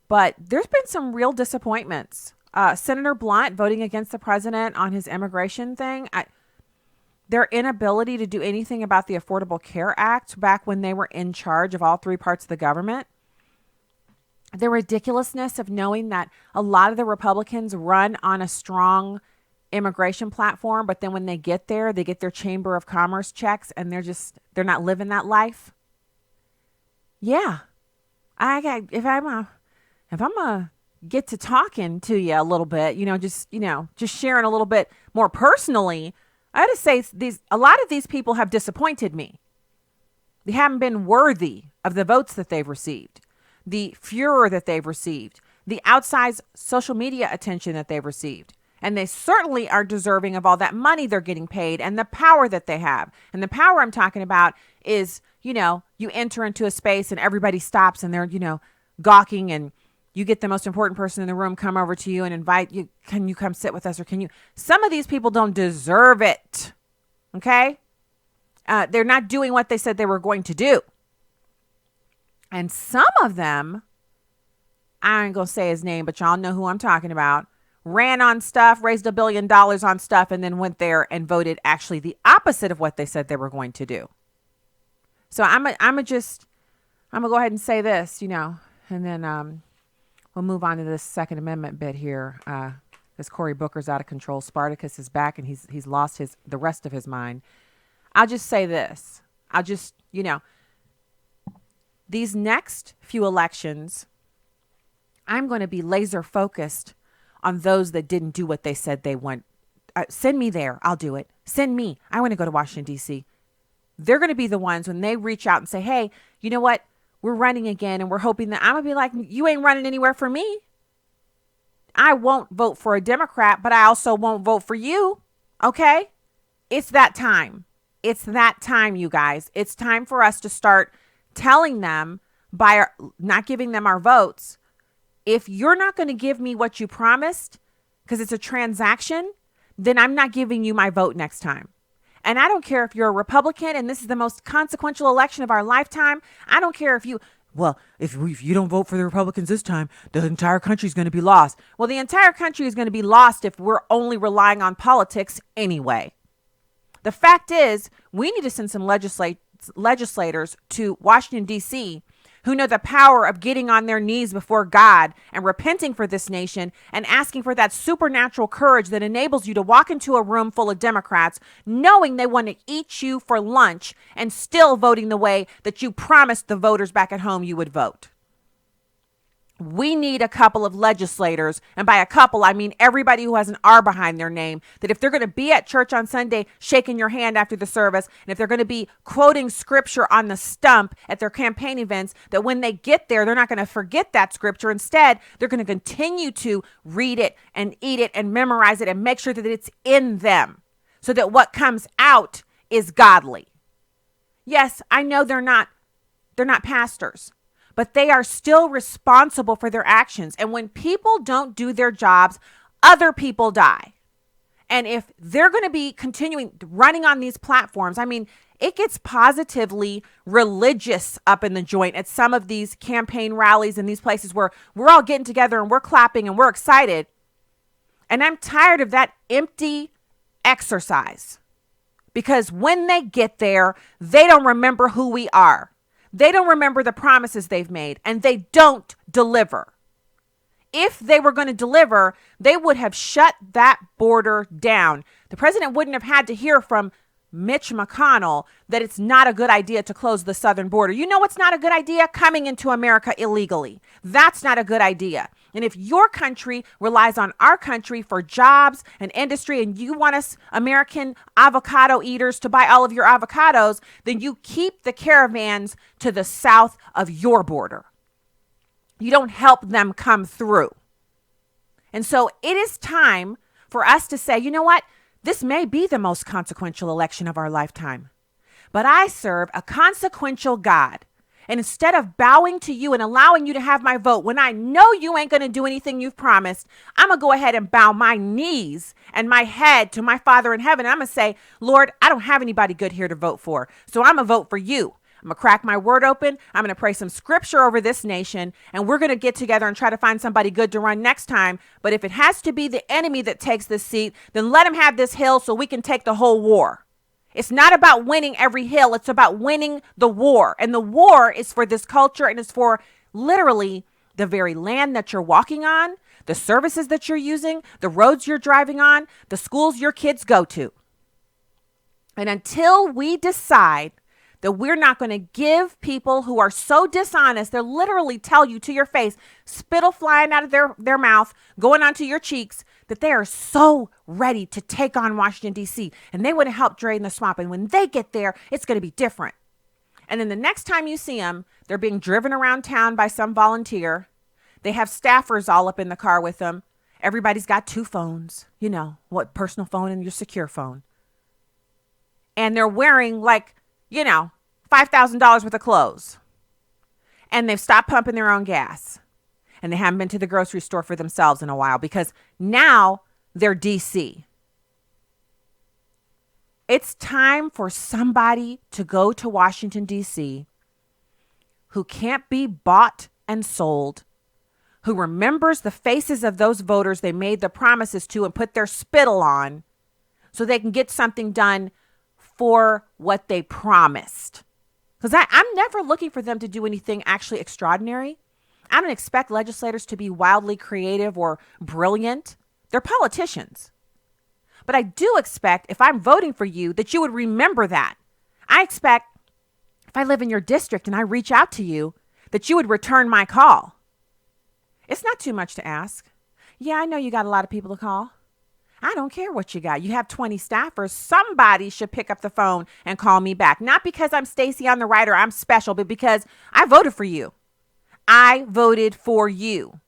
But there's been some real disappointments. Senator Blunt voting against the president on his immigration thing. Their inability to do anything about the Affordable Care Act back when they were in charge of all three parts of the government. The ridiculousness of knowing that a lot of the Republicans run on a strong immigration platform, but then when they get there, they get their Chamber of Commerce checks and they're not living that life. Yeah. If I'm a get to talking to you a little bit, just sharing a little bit more personally, I had to say a lot of these people have disappointed me. They haven't been worthy of the votes that they've received, the furor that they've received, the outsized social media attention that they've received. And they certainly are deserving of all that money they're getting paid and the power that they have. And the power I'm talking about is, you enter into a space and everybody stops and they're, gawking, and you get the most important person in the room come over to you and invite you, can you come sit with us, or some of these people don't deserve it. Okay? They're not doing what they said they were going to do. And some of them, I ain't going to say his name, but y'all know who I'm talking about, ran on stuff, raised $1 billion on stuff, and then went there and voted actually the opposite of what they said they were going to do. So I'm going to go ahead and say this, and then we'll move on to this Second Amendment bit here. Because Cory Booker's out of control. Spartacus is back, and he's lost the rest of his mind. I'll just say this. These next few elections, I'm going to be laser focused on those that didn't do what they said they want. Send me there. I'll do it. Send me. I want to go to Washington, D.C. They're going to be the ones when they reach out and say, hey, you know what? We're running again, and we're hoping that I'm going to be like, you ain't running anywhere for me. I won't vote for a Democrat, but I also won't vote for you. Okay? It's that time. It's that time, you guys. It's time for us to start telling them by not giving them our votes. If you're not going to give me what you promised, because it's a transaction, then I'm not giving you my vote next time. And I don't care if you're a Republican and this is the most consequential election of our lifetime. I don't care if you don't vote for the Republicans this time, the entire country is going to be lost. Well, the entire country is going to be lost if we're only relying on politics anyway. The fact is, we need to send some legislators to Washington, D.C., who know the power of getting on their knees before God and repenting for this nation and asking for that supernatural courage that enables you to walk into a room full of Democrats knowing they want to eat you for lunch and still voting the way that you promised the voters back at home you would vote. We need a couple of legislators, and by a couple, I mean everybody who has an R behind their name, that if they're going to be at church on Sunday shaking your hand after the service, and if they're going to be quoting scripture on the stump at their campaign events, that when they get there, they're not going to forget that scripture. Instead, they're going to continue to read it and eat it and memorize it and make sure that it's in them so that what comes out is godly. Yes, I know they're not pastors, but they are still responsible for their actions. And when people don't do their jobs, other people die. And if they're going to be continuing running on these platforms, I mean, it gets positively religious up in the joint at some of these campaign rallies and these places where we're all getting together and we're clapping and we're excited. And I'm tired of that empty exercise, because when they get there, they don't remember who we are. They don't remember the promises they've made, and they don't deliver. If they were going to deliver, they would have shut that border down. The president wouldn't have had to hear from Mitch McConnell that it's not a good idea to close the southern border. You know what's not a good idea? Coming into America illegally. That's not a good idea. And if your country relies on our country for jobs and industry, and you want us American avocado eaters to buy all of your avocados, then you keep the caravans to the south of your border. You don't help them come through. And so it is time for us to say, you know what? This may be the most consequential election of our lifetime, but I serve a consequential God. And instead of bowing to you and allowing you to have my vote when I know you ain't going to do anything you've promised, I'm going to go ahead and bow my knees and my head to my Father in heaven. I'm going to say, Lord, I don't have anybody good here to vote for, so I'm going to vote for you. I'm going to crack my word open. I'm going to pray some scripture over this nation, and we're going to get together and try to find somebody good to run next time. But if it has to be the enemy that takes this seat, then let him have this hill so we can take the whole war. It's not about winning every hill. It's about winning the war. And the war is for this culture, and it's for literally the very land that you're walking on, the services that you're using, the roads you're driving on, the schools your kids go to. And until we decide that we're not going to give people who are so dishonest, they'll literally tell you to your face, spittle flying out of their mouth, going onto your cheeks, that they are so ready to take on Washington, D.C., and they want to help drain the swamp. And when they get there, it's going to be different. And then the next time you see them, they're being driven around town by some volunteer. They have staffers all up in the car with them. Everybody's got two phones, personal phone and your secure phone. And they're wearing $5,000 worth of clothes. And they've stopped pumping their own gas. And they haven't been to the grocery store for themselves in a while because now they're DC. It's time for somebody to go to Washington, D.C., who can't be bought and sold, who remembers the faces of those voters they made the promises to and put their spittle on so they can get something done for what they promised. Because I'm never looking for them to do anything actually extraordinary. I don't expect legislators to be wildly creative or brilliant. They're politicians. But I do expect, if I'm voting for you, that you would remember that. I expect, if I live in your district and I reach out to you, that you would return my call. It's not too much to ask. Yeah, I know you got a lot of people to call. I don't care what you got. You have 20 staffers. Somebody should pick up the phone and call me back. Not because I'm Stacy on the right or I'm special, but because I voted for you. I voted for you.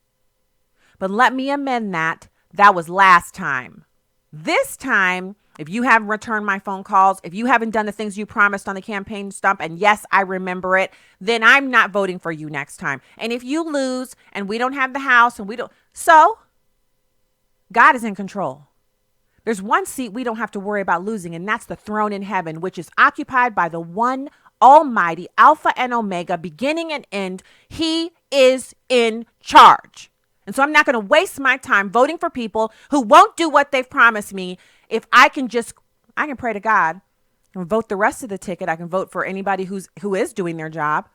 But let me amend that. That was last time. This time, if you haven't returned my phone calls, if you haven't done the things you promised on the campaign stump, and yes, I remember it, then I'm not voting for you next time. And if you lose and we don't have the House and so God is in control. There's one seat we don't have to worry about losing, and that's the throne in heaven, which is occupied by the one almighty Alpha and Omega, beginning and end. He is in charge. And so I'm not going to waste my time voting for people who won't do what they've promised me. If I can pray to God and vote the rest of the ticket. I can vote for anybody who is doing their job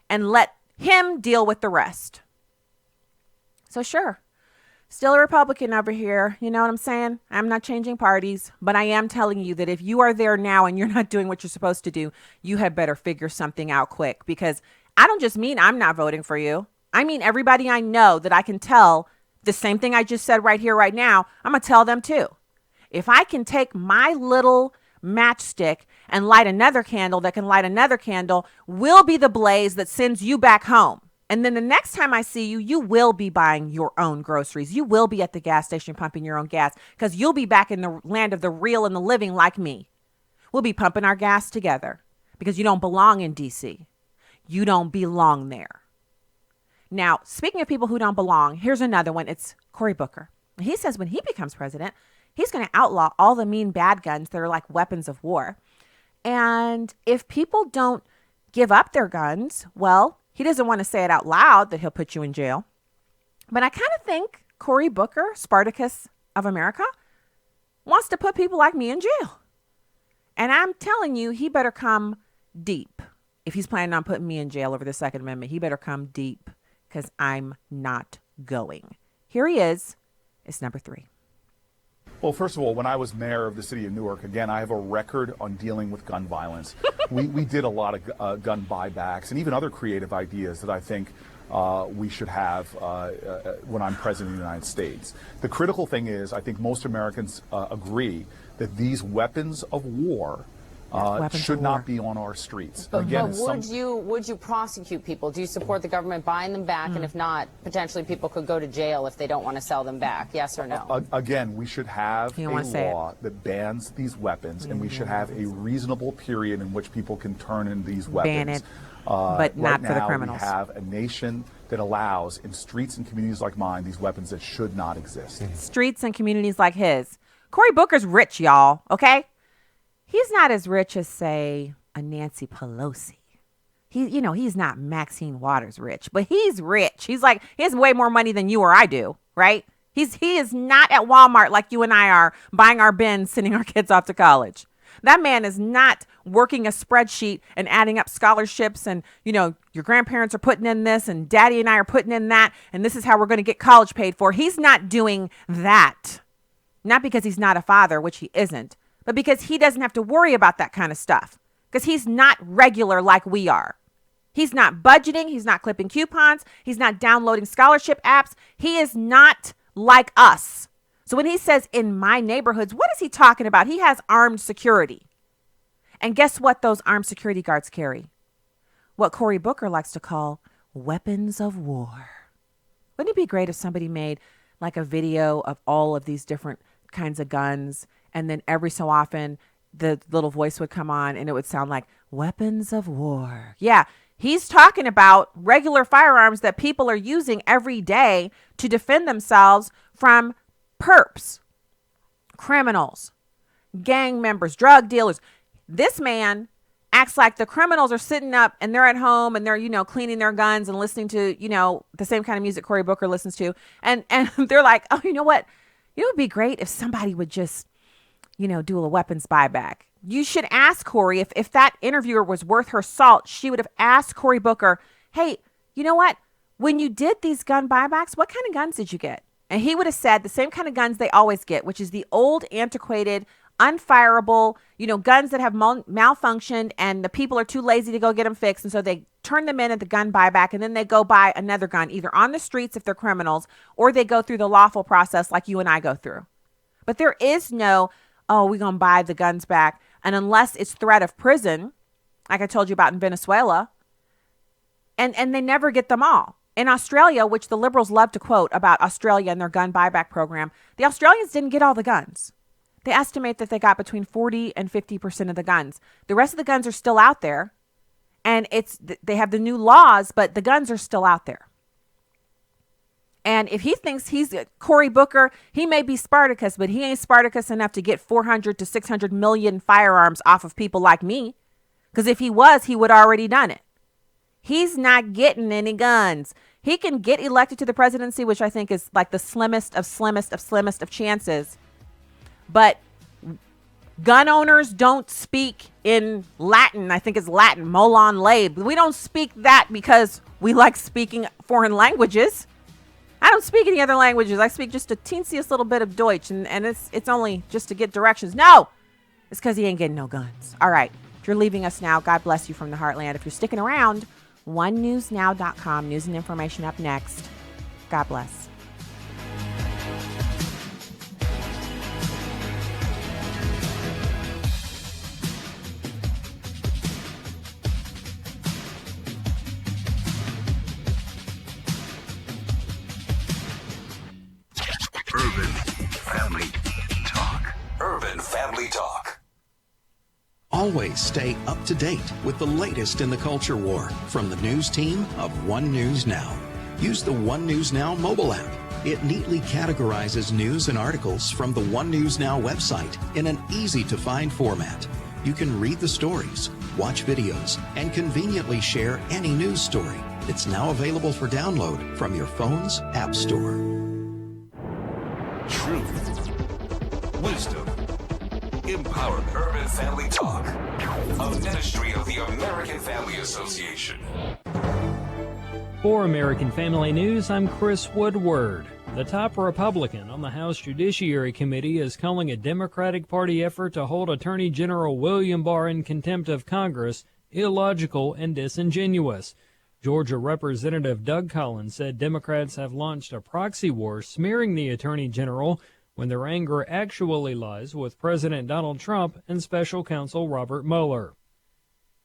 and let him deal with the rest. So sure, still a Republican over here. You know what I'm saying? I'm not changing parties, but I am telling you that if you are there now and you're not doing what you're supposed to do, you had better figure something out quick, because I don't just mean I'm not voting for you. I mean, everybody I know that I can tell the same thing I just said right here, right now, I'm going to tell them too. If I can take my little matchstick and light another candle that can light another candle, will be the blaze that sends you back home. And then the next time I see you, you will be buying your own groceries. You will be at the gas station pumping your own gas, because you'll be back in the land of the real and the living like me. We'll be pumping our gas together, because you don't belong in D.C. You don't belong there. Now, speaking of people who don't belong, here's another one. It's Cory Booker. He says when he becomes president, he's going to outlaw all the mean bad guns that are like weapons of war. And if people don't give up their guns, well, he doesn't want to say it out loud that he'll put you in jail. But I kind of think Cory Booker, Spartacus of America, wants to put people like me in jail. And I'm telling you, he better come deep. If he's planning on putting me in jail over the Second Amendment, he better come deep, because I'm not going. Here he is. It's number 3. Well, first of all, when I was mayor of the city of Newark, again, I have a record on dealing with gun violence. we did a lot of gun buybacks and even other creative ideas that I think we should have when I'm president of the United States. The critical thing is, I think most Americans agree that these weapons of war should not be on our streets. But, again, would you prosecute people? Do you support the government buying them back? And if not, potentially people could go to jail if they don't want to sell them back. Yes or no? Again, we should have a law that bans these weapons, and we should have a reasonable period in which people can turn in these weapons. Ban it, but not for the criminals. We have a nation that allows, in streets and communities like mine, these weapons that should not exist. Streets and communities like his. Cory Booker's rich, y'all, okay? He's not as rich as, say, a Nancy Pelosi. He's not Maxine Waters rich, but he's rich. He has way more money than you or I do, right? He is not at Walmart like you and I are, buying our bins, sending our kids off to college. That man is not working a spreadsheet and adding up scholarships and, your grandparents are putting in this and daddy and I are putting in that, and this is how we're going to get college paid for. He's not doing that. Not because he's not a father, which he isn't, but because he doesn't have to worry about that kind of stuff, because he's not regular like we are. He's not budgeting. He's not clipping coupons. He's not downloading scholarship apps. He is not like us. So when he says in my neighborhoods, what is he talking about? He has armed security. And guess what those armed security guards carry? What Cory Booker likes to call weapons of war. Wouldn't it be great if somebody made like a video of all of these different kinds of guns, and then every so often the little voice would come on and it would sound like weapons of war. Yeah, he's talking about regular firearms that people are using every day to defend themselves from perps, criminals, gang members, drug dealers. This man acts like the criminals are sitting up and they're at home and they're, cleaning their guns and listening to, the same kind of music Cory Booker listens to. And they're like, oh, you know what? It would be great if somebody would just, do a weapons buyback. You should ask Cory if that interviewer was worth her salt. She would have asked Cory Booker, hey, you know what? When you did these gun buybacks, what kind of guns did you get? And he would have said the same kind of guns they always get, which is the old, antiquated, unfireable, guns that have malfunctioned and the people are too lazy to go get them fixed. And so they turn them in at the gun buyback and then they go buy another gun, either on the streets if they're criminals or they go through the lawful process like you and I go through. But there is no, oh, we're going to buy the guns back. And unless it's threat of prison, like I told you about in Venezuela, and they never get them all. In Australia, which the liberals love to quote about Australia and their gun buyback program, the Australians didn't get all the guns. They estimate that they got between 40 and 50% of the guns. The rest of the guns are still out there, and they have the new laws, but the guns are still out there. And if he thinks he's Cory Booker, he may be Spartacus, but he ain't Spartacus enough to get 400 to 600 million firearms off of people like me. Because if he was, he would already done it. He's not getting any guns. He can get elected to the presidency, which I think is like the slimmest of chances. But gun owners don't speak in Latin. I think it's Latin, molon lab. We don't speak that because we like speaking foreign languages. I don't speak any other languages. I speak just a teensiest little bit of Deutsch, and it's only just to get directions. No, it's because he ain't getting no guns. All right, if you're leaving us now, God bless you from the heartland. If you're sticking around, onenewsnow.com. News and information up next. God bless. Urban Family Talk. Urban Family Talk. Always stay up to date with the latest in the culture war from the news team of One News Now. Use the One News Now mobile app. It neatly categorizes news and articles from the One News Now website in an easy-to-find format. You can read the stories, watch videos, and conveniently share any news story. It's now available for download from your phone's app store. Truth, wisdom, empowerment. Urban Family Talk, a ministry of the American Family Association. For American Family News, I'm Chris Woodward. The top Republican on the House Judiciary Committee is calling a Democratic Party effort to hold Attorney General William Barr in contempt of Congress illogical and disingenuous. Georgia Representative Doug Collins said Democrats have launched a proxy war smearing the Attorney General when their anger actually lies with President Donald Trump and Special Counsel Robert Mueller.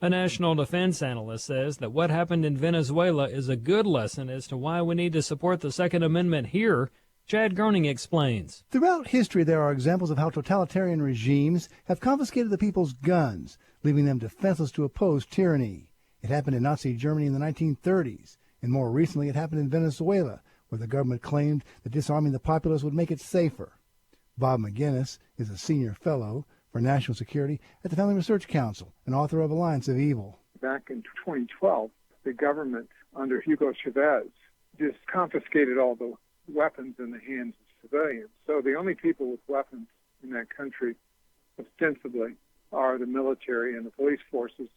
A national defense analyst says that what happened in Venezuela is a good lesson as to why we need to support the Second Amendment here. Chad Groening explains. Throughout history, there are examples of how totalitarian regimes have confiscated the people's guns, leaving them defenseless to oppose tyranny. It happened in Nazi Germany in the 1930s, and more recently it happened in Venezuela, where the government claimed that disarming the populace would make it safer. Bob McGinnis is a senior fellow for national security at the Family Research Council and author of Alliance of Evil. Back in 2012, the government under Hugo Chavez just confiscated all the weapons in the hands of civilians. So the only people with weapons in that country, ostensibly, are the military and the police forces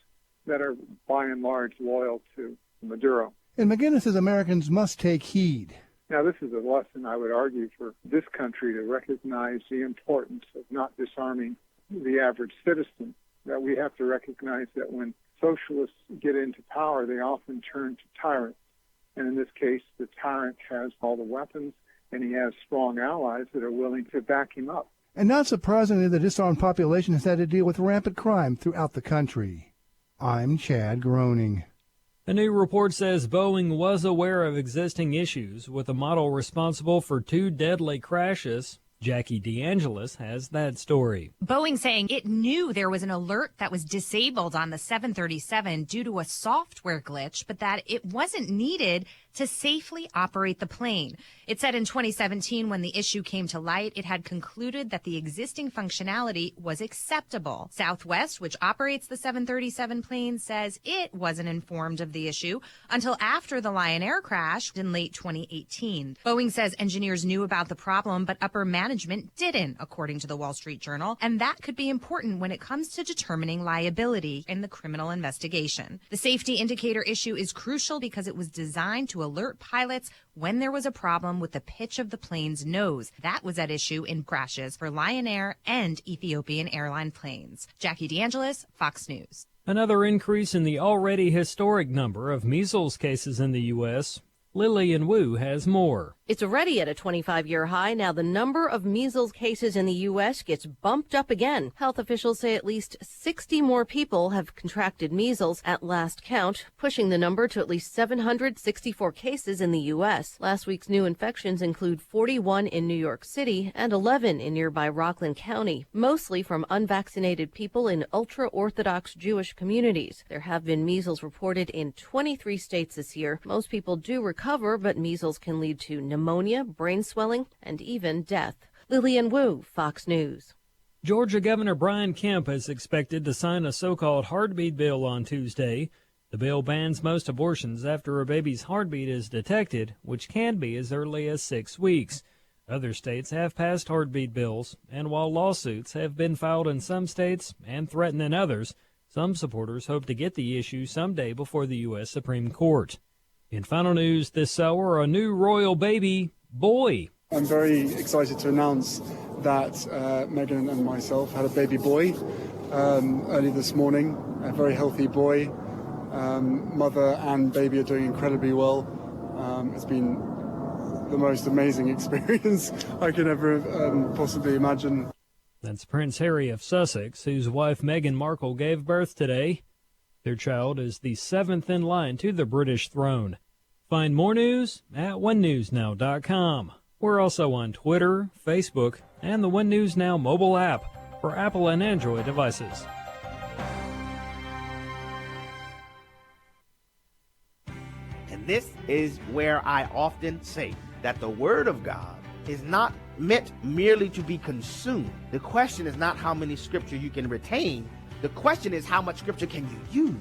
that are by and large loyal to Maduro. And McGinnis says Americans must take heed. Now, this is a lesson, I would argue, for this country to recognize the importance of not disarming the average citizen, that we have to recognize that when socialists get into power, they often turn to tyrants. And in this case, the tyrant has all the weapons, and he has strong allies that are willing to back him up. And not surprisingly, the disarmed population has had to deal with rampant crime throughout the country. I'm Chad Groening. A new report says Boeing was aware of existing issues with the model responsible for 2 deadly crashes. Jackie DeAngelis has that story. Boeing saying it knew there was an alert that was disabled on the 737 due to a software glitch, but that it wasn't needed to safely operate the plane. It said in 2017, when the issue came to light, it had concluded that the existing functionality was acceptable. Southwest, which operates the 737 plane, says it wasn't informed of the issue until after the Lion Air crash in late 2018. Boeing says engineers knew about the problem, but upper management didn't, according to the Wall Street Journal, and that could be important when it comes to determining liability in the criminal investigation. The safety indicator issue is crucial because it was designed to alert pilots when there was a problem with the pitch of the plane's nose. That was at issue in crashes for Lion Air and Ethiopian airline planes. Jackie DeAngelis, Fox News. Another increase in the already historic number of measles cases in the U.S. Lillian Wu has more. It's already at a 25-year high. Now the number of measles cases in the U.S. gets bumped up again. Health officials say at least 60 more people have contracted measles at last count, pushing the number to at least 764 cases in the U.S. Last week's new infections include 41 in New York City and 11 in nearby Rockland County, mostly from unvaccinated people in ultra-Orthodox Jewish communities. There have been measles reported in 23 states this year. Most people do recover, but measles can lead to pneumonia, brain swelling, and even death. Lillian Wu, Fox News. Georgia Governor Brian Kemp is expected to sign a so-called heartbeat bill on Tuesday. The bill bans most abortions after a baby's heartbeat is detected, which can be as early as 6 weeks. Other states have passed heartbeat bills, and while lawsuits have been filed in some states and threatened in others, some supporters hope to get the issue someday before the U.S. Supreme Court. In final news this hour, a new royal baby boy. I'm very excited to announce that Meghan and myself had a baby boy early this morning, a very healthy boy. Mother and baby are doing incredibly well. It's been the most amazing experience I could ever possibly imagine. That's Prince Harry of Sussex, whose wife Meghan Markle gave birth today. Their child is the 7th in line to the British throne. Find more news at onenewsnow.com. We're also on Twitter, Facebook, and the One News Now mobile app for Apple and Android devices. And this is where I often say that the Word of God is not meant merely to be consumed. The question is not how many scripture you can retain. The question is, how much scripture can you use?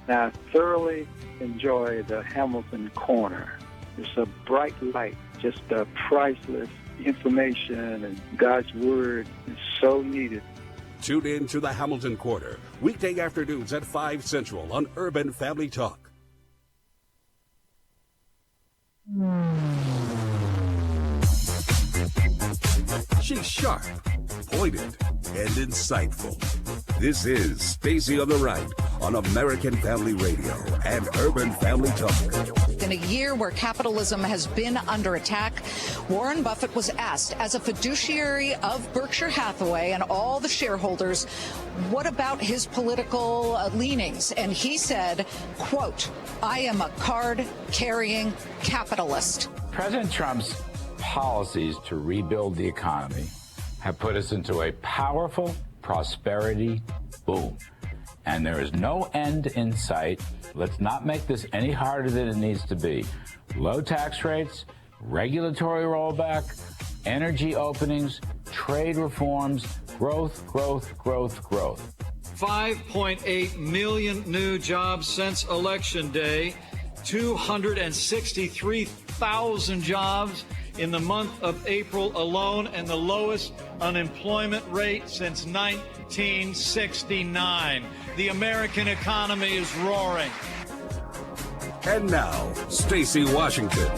Now, I thoroughly enjoy the Hamilton Corner. It's a bright light, just priceless information, and God's Word is so needed. Tune in to the Hamilton Corner, weekday afternoons at 5 Central on Urban Family Talk. She's sharp, pointed, and insightful. This is Stacy on the Right on American Family Radio and Urban Family Talk. In a year where capitalism has been under attack, Warren Buffett was asked, as a fiduciary of Berkshire Hathaway and all the shareholders, what about his political leanings? And he said, quote, "I am a card-carrying capitalist." President Trump's policies to rebuild the economy have put us into a powerful prosperity boom. And there is no end in sight. Let's not make this any harder than it needs to be. Low tax rates, regulatory rollback, energy openings, trade reforms, growth, growth, growth, growth. 5.8 million new jobs since Election Day, 263,000 jobs in the month of April alone, and the lowest unemployment rate since 1969. The American economy is roaring. And now, Stacy Washington.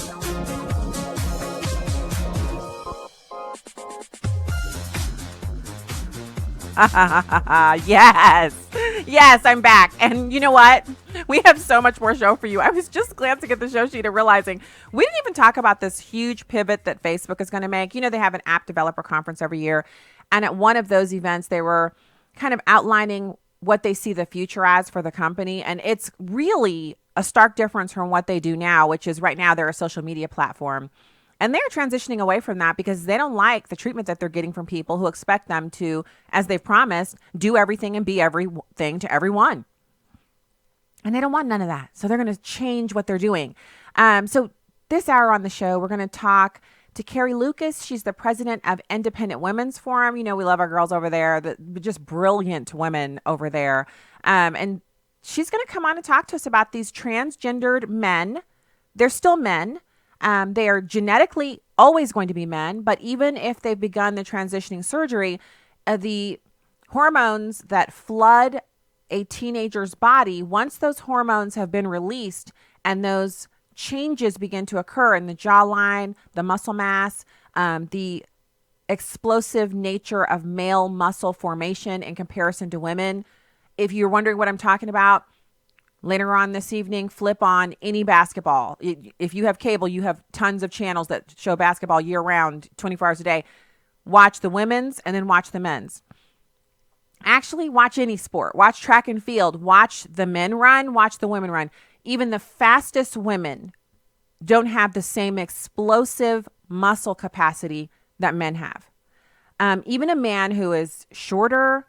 Yes, I'm back. And you know what? We have so much more show for you. I was just glancing at the show sheet and realizing we didn't even talk about this huge pivot that Facebook is going to make. You know, they have an app developer conference every year. And at one of those events, they were kind of outlining what they see the future as for the company. And it's really a stark difference from what they do now, which is right now they're a social media platform. And they're transitioning away from that because they don't like the treatment that they're getting from people who expect them to, as they've promised, do everything and be everything to everyone. And they don't want none of that. So they're going to change what they're doing. So this hour on the show, we're going to talk to Carrie Lukas. She's the president of Independent Women's Forum. You know, we love our girls over there, just brilliant women over there. And she's going to come on and talk to us about these transgendered men. They're still men. They are genetically always going to be men, but even if they've begun the transitioning surgery, the hormones that flood a teenager's body, once those hormones have been released and those changes begin to occur in the jawline, the muscle mass, the explosive nature of male muscle formation in comparison to women. If you're wondering what I'm talking about, later on this evening, flip on any basketball. If you have cable, you have tons of channels that show basketball year round, 24 hours a day. Watch the women's and then watch the men's. Actually, watch any sport. Watch track and field. Watch the men run. Watch the women run. Even the fastest women don't have the same explosive muscle capacity that men have. Even a man who is shorter,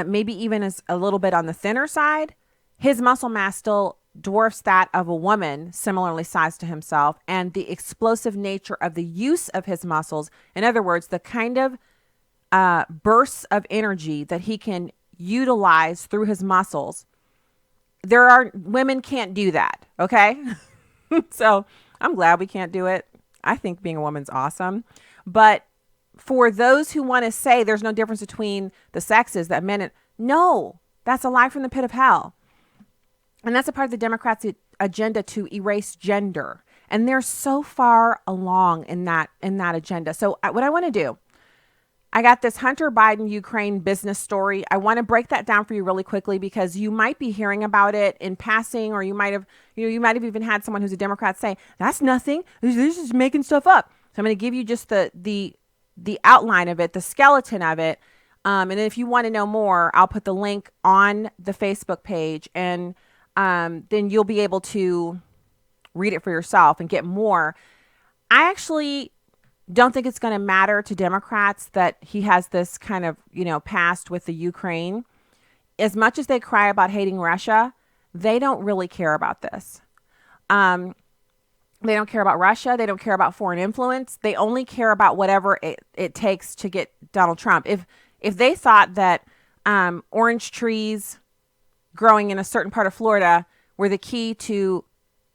maybe even is a little bit on the thinner side, his muscle mass still dwarfs that of a woman similarly sized to himself, and the explosive nature of the use of his muscles, in other words, the kind of bursts of energy that he can utilize through his muscles, women can't do that, okay? So I'm glad we can't do it. I think being a woman's awesome. But for those who want to say there's no difference between the sexes, that men, no, that's a lie from the pit of hell. And that's a part of the Democrats' agenda to erase gender. And they're so far along in that agenda. So what I want to do, I got this Hunter Biden Ukraine business story. I want to break that down for you really quickly because you might be hearing about it in passing, or you might have even had someone who's a Democrat say, that's nothing. This is making stuff up. So I'm going to give you just the outline of it, the skeleton of it. And if you want to know more, I'll put the link on the Facebook page, and then you'll be able to read it for yourself and get more. I actually don't think it's going to matter to Democrats that he has this kind of, past with the Ukraine. As much as they cry about hating Russia, they don't really care about this. They don't care about Russia. They don't care about foreign influence. They only care about whatever it takes to get Donald Trump. If they thought that orange trees growing in a certain part of Florida were the key to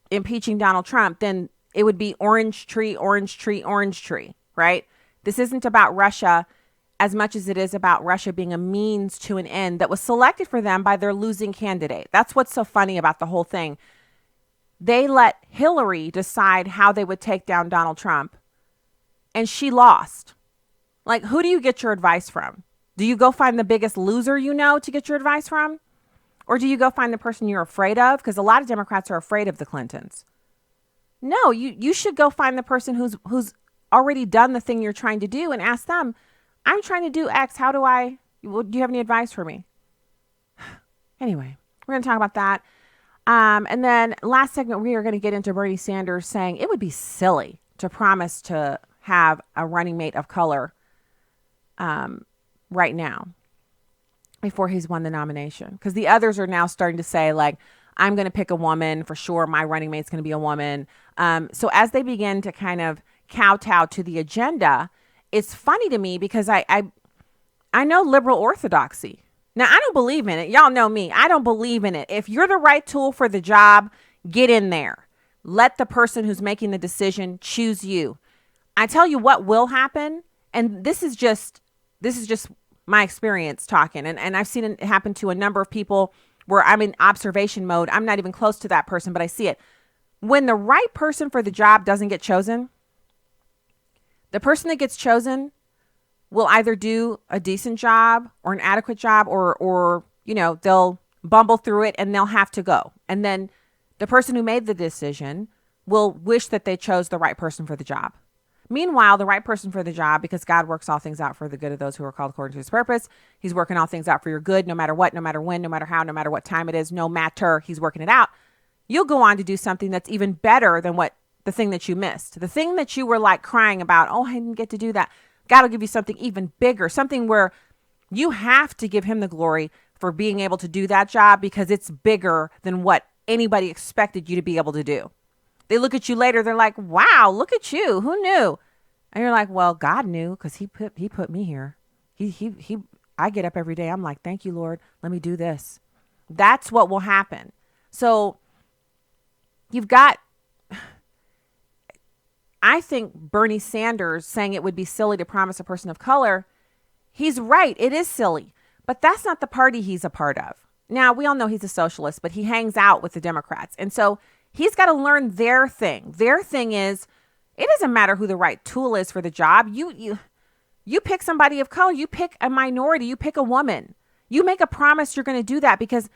impeaching Donald Trump, then it would be orange tree, orange tree, orange tree, right? This isn't about Russia as much as it is about Russia being a means to an end that was selected for them by their losing candidate. That's what's so funny about the whole thing. They let Hillary decide how they would take down Donald Trump, and she lost. Like, who do you get your advice from? Do you go find the biggest loser to get your advice from? Or do you go find the person you're afraid of? Because a lot of Democrats are afraid of the Clintons. No, you should go find the person who's already done the thing you're trying to do and ask them, I'm trying to do X. Do you have any advice for me? Anyway, we're going to talk about that. And then last segment, we are going to get into Bernie Sanders saying it would be silly to promise to have a running mate of color right now before he's won the nomination. Because the others are now starting to say, like, I'm going to pick a woman for sure. My running mate's going to be a woman. So as they begin to kind of kowtow to the agenda, it's funny to me because I know liberal orthodoxy. Now, I don't believe in it. Y'all know me. I don't believe in it. If you're the right tool for the job, get in there. Let the person who's making the decision choose you. I tell you what will happen, and this is just my experience talking, and I've seen it happen to a number of people where I'm in observation mode. I'm not even close to that person, but I see it. When the right person for the job doesn't get chosen, the person that gets chosen will either do a decent job or an adequate job, or they'll bumble through it and they'll have to go. And then the person who made the decision will wish that they chose the right person for the job. Meanwhile, the right person for the job, because God works all things out for the good of those who are called according to his purpose. He's working all things out for your good, no matter what, no matter when, no matter how, no matter what time it is, no matter, he's working it out. You'll go on to do something that's even better than the thing that you missed. The thing that you were like crying about, oh, I didn't get to do that. God will give you something even bigger, something where you have to give him the glory for being able to do that job because it's bigger than what anybody expected you to be able to do. They look at you later. They're like, wow, look at you. Who knew? And you're like, well, God knew because he put me here. I get up every day. I'm like, thank you, Lord. Let me do this. That's what will happen. So you've got, I think Bernie Sanders saying it would be silly to promise a person of color. He's right. It is silly, but that's not the party he's a part of. Now, we all know he's a socialist, but he hangs out with the Democrats. And so he's got to learn their thing. Their thing is, it doesn't matter who the right tool is for the job. You pick somebody of color, you pick a minority, you pick a woman. You make a promise you're going to do that, because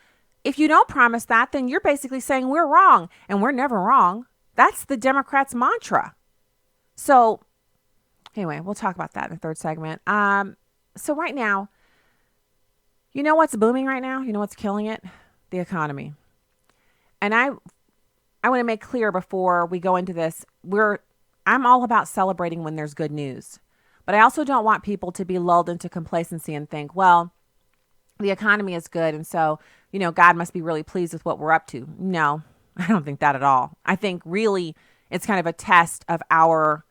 if you don't promise that, then you're basically saying we're wrong, and we're never wrong. That's the Democrats' mantra. So anyway, we'll talk about that in the third segment. So right now, you know what's booming right now? You know what's killing it? The economy. And I want to make clear before we go into this, I'm all about celebrating when there's good news. But I also don't want people to be lulled into complacency and think, well, the economy is good, and so, God must be really pleased with what we're up to. No, I don't think that at all. I think really it's kind of a test of our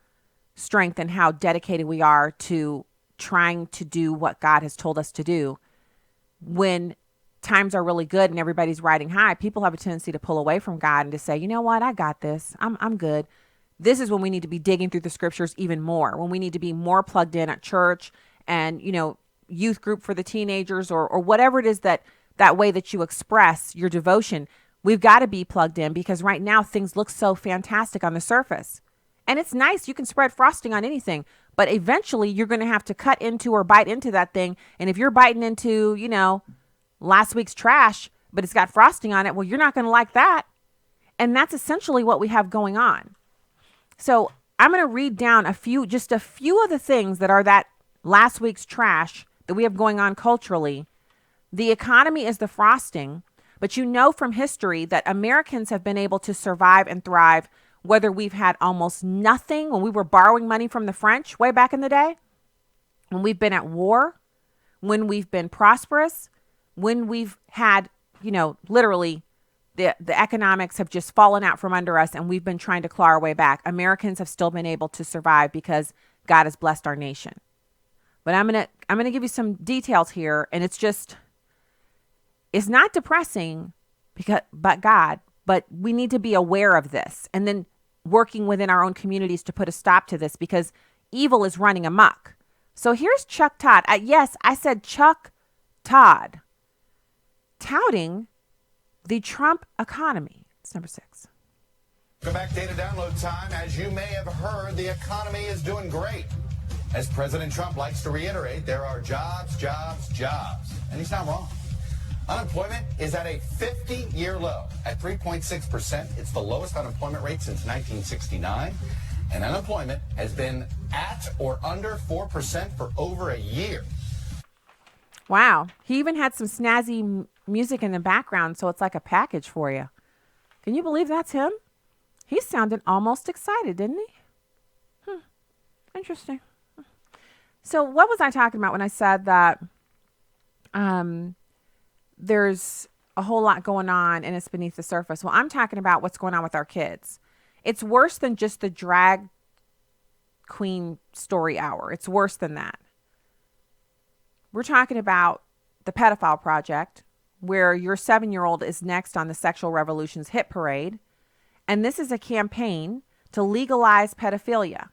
strength and how dedicated we are to trying to do what God has told us to do. When times are really good and everybody's riding high, people have a tendency to pull away from God and to say, you know what, I got this. I'm good. This is when we need to be digging through the scriptures even more, when we need to be more plugged in at church and, youth group for the teenagers or whatever it is that way that you express your devotion. We've got to be plugged in, because right now things look so fantastic on the surface. And it's nice. You can spread frosting on anything, but eventually you're going to have to cut into or bite into that thing. And if you're biting into, last week's trash, but it's got frosting on it, well, you're not going to like that. And that's essentially what we have going on. So I'm going to read down just a few of the things that are that last week's trash that we have going on culturally. The economy is the frosting, but from history that Americans have been able to survive and thrive, whether we've had almost nothing when we were borrowing money from the French way back in the day, when we've been at war, when we've been prosperous, when we've had, literally the economics have just fallen out from under us and we've been trying to claw our way back. Americans have still been able to survive because God has blessed our nation. But I'm going to give you some details here, and it's not depressing but we need to be aware of this and then working within our own communities to put a stop to this, because evil is running amok. So here's Chuck Todd. Yes, I said Chuck Todd, touting the Trump economy. It's number 6. Go back data download time. As you may have heard, the economy is doing great. As President Trump likes to reiterate, there are jobs, jobs, jobs. And he's not wrong. Unemployment is at a 50-year low at 3.6%. It's the lowest unemployment rate since 1969. And unemployment has been at or under 4% for over a year. Wow. He even had some snazzy music in the background, so it's like a package for you. Can you believe that's him? He sounded almost excited, didn't he? Interesting. So what was I talking about when I said that there's a whole lot going on and it's beneath the surface? Well, I'm talking about what's going on with our kids. It's worse than just the drag queen story hour. It's worse than that. We're talking about the pedophile project, where your 7-year-old is next on the Sexual Revolution's hit parade. And this is a campaign to legalize pedophilia.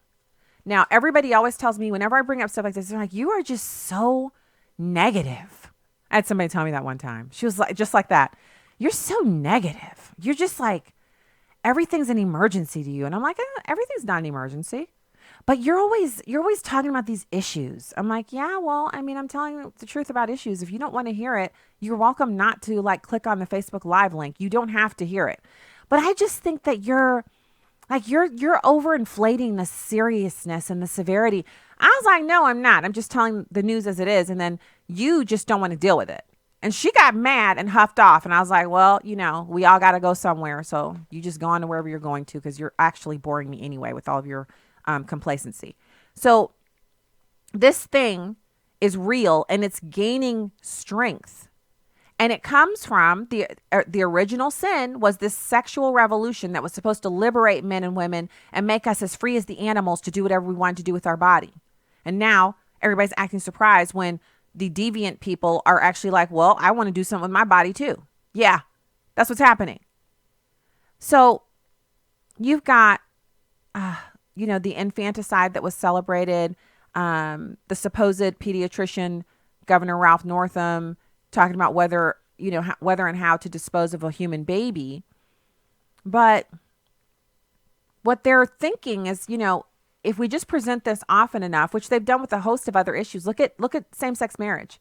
Now, everybody always tells me whenever I bring up stuff like this, they're like, you are just so negative. I had somebody tell me that one time. She was like, just like that. You're so negative. You're just like, everything's an emergency to you. And I'm like, everything's not an emergency. But you're always talking about these issues. I'm like, yeah, well, I'm telling you the truth about issues. If you don't want to hear it, you're welcome not to click on the Facebook Live link. You don't have to hear it. But I just think that you're overinflating the seriousness and the severity. I was like, no, I'm not. I'm just telling the news as it is. And then you just don't want to deal with it. And she got mad and huffed off. And I was like, well, we all got to go somewhere. So you just go on to wherever you're going to, because you're actually boring me anyway with all of your complacency. So this thing is real and it's gaining strength. And it comes from the original sin was this sexual revolution that was supposed to liberate men and women and make us as free as the animals to do whatever we wanted to do with our body. And now everybody's acting surprised when the deviant people are actually like, well, I want to do something with my body too. Yeah, that's what's happening. So you've got, the infanticide that was celebrated, the supposed pediatrician, Governor Ralph Northam, talking about whether and how to dispose of a human baby. But what they're thinking is, if we just present this often enough, which they've done with a host of other issues, look at same-sex marriage.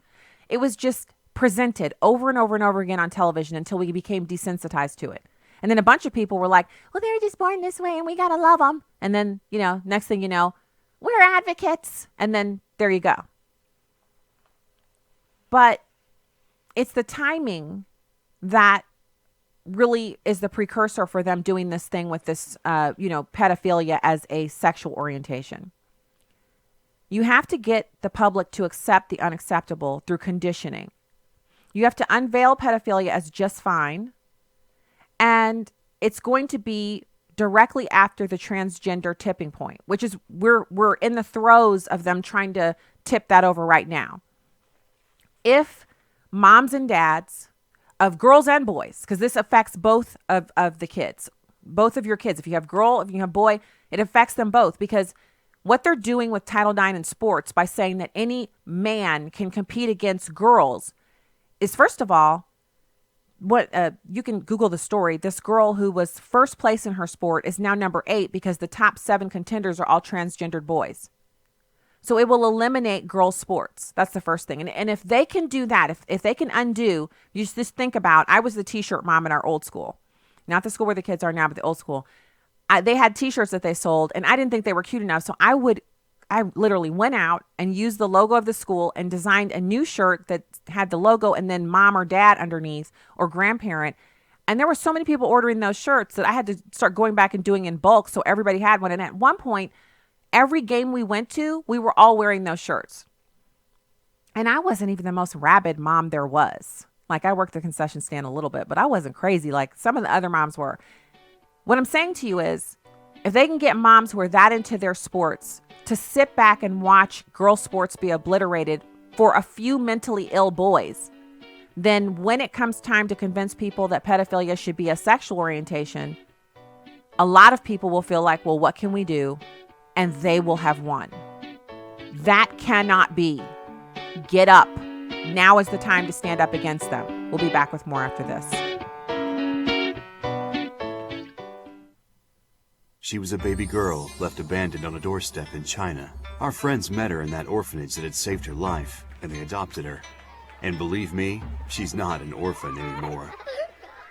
It was just presented over and over and over again on television until we became desensitized to it. And then a bunch of people were like, well, they were just born this way and we got to love them. And then, next thing you know, we're advocates. And then there you go. But it's the timing that really is the precursor for them doing this thing with this, pedophilia as a sexual orientation. You have to get the public to accept the unacceptable through conditioning. You have to unveil pedophilia as just fine. And it's going to be directly after the transgender tipping point, which is we're in the throes of them trying to tip that over right now. If moms and dads of girls and boys, because this affects both of the kids, both of your kids, if you have girl, if you have boy, it affects them both, because what they're doing with Title IX in sports by saying that any man can compete against girls is, first of all, what you can Google the story. This girl who was first place in her sport is now number 8 because the top 7 contenders are all transgendered boys. So it will eliminate girls' sports. That's the first thing. And if they can do that, if they can undo, you just think about, I was the t-shirt mom in our old school. Not the school where the kids are now, but the old school. They had t-shirts that they sold, and I didn't think they were cute enough. So I literally went out and used the logo of the school and designed a new shirt that had the logo and then mom or dad underneath or grandparent. And there were so many people ordering those shirts that I had to start going back and doing in bulk. So everybody had one. And at one point, every game we went to, we were all wearing those shirts. And I wasn't even the most rabid mom there was. Like, I worked the concession stand a little bit, but I wasn't crazy like some of the other moms were. What I'm saying to you is, if they can get moms who are that into their sports to sit back and watch girl sports be obliterated for a few mentally ill boys, then when it comes time to convince people that pedophilia should be a sexual orientation, a lot of people will feel like, well, what can we do? And they will have won. That cannot be. Get up. Now is the time to stand up against them. We'll be back with more after this. She was a baby girl left abandoned on a doorstep in China. Our friends met her in that orphanage that had saved her life, and they adopted her. And believe me, she's not an orphan anymore.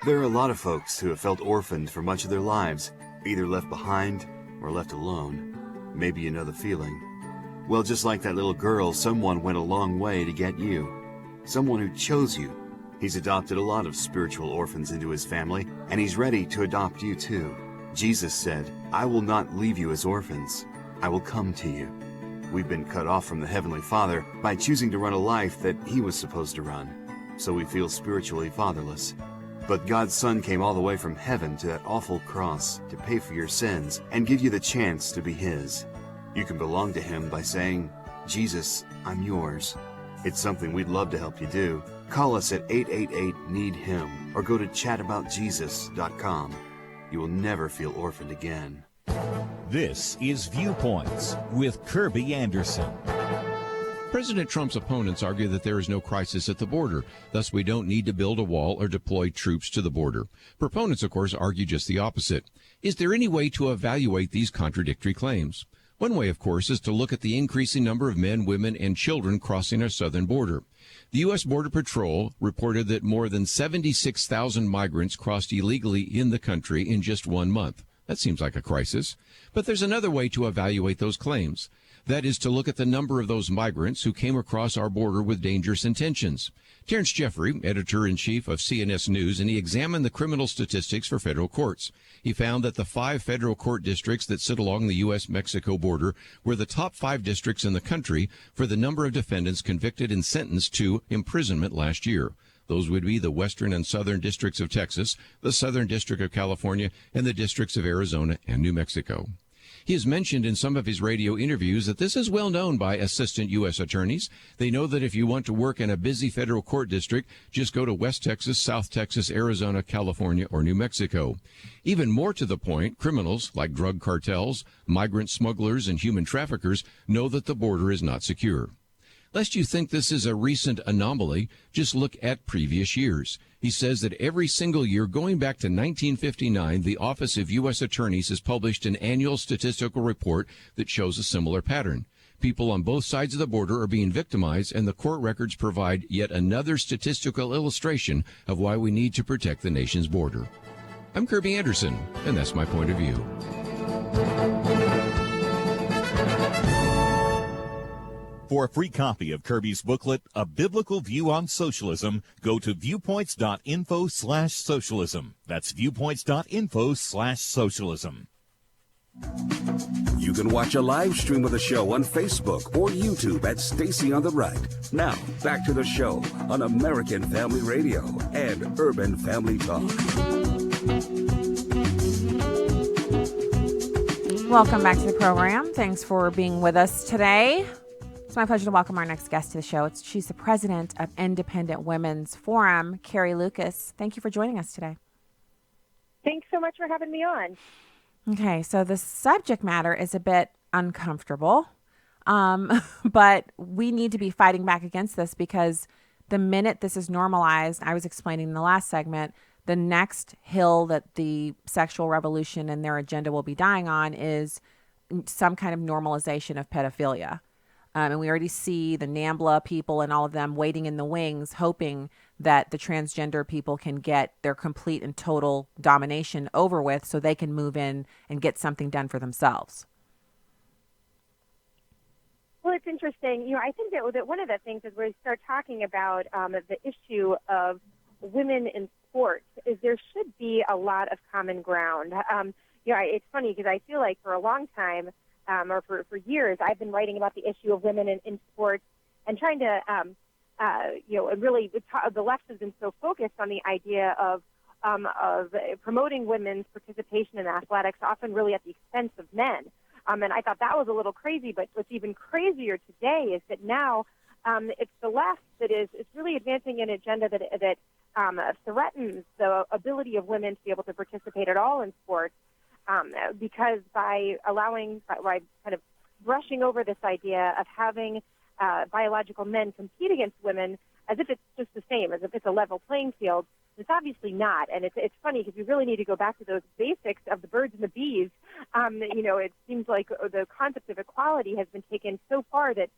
There are a lot of folks who have felt orphaned for much of their lives, either left behind or left alone. Maybe you know the feeling. Well, just like that little girl, someone went a long way to get you. Someone who chose you. He's adopted a lot of spiritual orphans into his family, and he's ready to adopt you too. Jesus said, I will not leave you as orphans. I will come to you. We've been cut off from the Heavenly Father by choosing to run a life that He was supposed to run. So we feel spiritually fatherless. But God's Son came all the way from heaven to that awful cross to pay for your sins and give you the chance to be His. You can belong to Him by saying, Jesus, I'm yours. It's something we'd love to help you do. Call us at 888-NEED-HIM or go to chataboutjesus.com. You will never feel orphaned again. This is Viewpoints with Kirby Anderson. President Trump's opponents argue that there is no crisis at the border, thus we don't need to build a wall or deploy troops to the border. Proponents, of course, argue just the opposite. Is there any way to evaluate these contradictory claims? One way, of course, is to look at the increasing number of men, women, and children crossing our southern border. The U.S. Border Patrol reported that more than 76,000 migrants crossed illegally in the country in just 1 month. That seems like a crisis. But there's another way to evaluate those claims. That is to look at the number of those migrants who came across our border with dangerous intentions. Terrence Jeffrey, editor-in-chief of CNS News, and he examined the criminal statistics for federal courts. He found that the 5 federal court districts that sit along the U.S.-Mexico border were the top 5 districts in the country for the number of defendants convicted and sentenced to imprisonment last year. Those would be the Western and Southern Districts of Texas, the Southern District of California, and the districts of Arizona and New Mexico. He has mentioned in some of his radio interviews that this is well known by assistant U.S. attorneys. They know that if you want to work in a busy federal court district, just go to West Texas, South Texas, Arizona, California, or New Mexico. Even more to the point, criminals like drug cartels, migrant smugglers, and human traffickers know that the border is not secure. Lest you think this is a recent anomaly, just look at previous years. He says that every single year, going back to 1959, the Office of U.S. Attorneys has published an annual statistical report that shows a similar pattern. People on both sides of the border are being victimized, and the court records provide yet another statistical illustration of why we need to protect the nation's border. I'm Kirby Anderson, and that's my point of view. For a free copy of Kirby's booklet, A Biblical View on Socialism, go to viewpoints.info/socialism. That's viewpoints.info/socialism. You can watch a live stream of the show on Facebook or YouTube at Stacy on the Right. Now, back to the show on American Family Radio and Urban Family Talk. Welcome back to the program. Thanks for being with us today. It's my pleasure to welcome our next guest to the show. She's the president of Independent Women's Forum, Carrie Lukas. Thank you for joining us today. Thanks so much for having me on. Okay, so the subject matter is a bit uncomfortable, but we need to be fighting back against this because the minute this is normalized, I was explaining in the last segment, the next hill that the sexual revolution and their agenda will be dying on is some kind of normalization of pedophilia. And we already see the NAMBLA people and all of them waiting in the wings, hoping that the transgender people can get their complete and total domination over with so they can move in and get something done for themselves. Well, it's interesting. I think that one of the things is we start talking about the issue of women in sports is there should be a lot of common ground. It's funny because I feel like for a long time, or for years, I've been writing about the issue of women in sports and trying to, really the left has been so focused on the idea of promoting women's participation in athletics, often really at the expense of men. And I thought that was a little crazy, but what's even crazier today is that now it's the left that is really advancing an agenda that threatens the ability of women to be able to participate at all in sports. Because by kind of brushing over this idea of having biological men compete against women as if it's just the same, as if it's a level playing field, it's obviously not. And it's funny because we really need to go back to those basics of the birds and the bees. It seems like the concept of equality has been taken so far that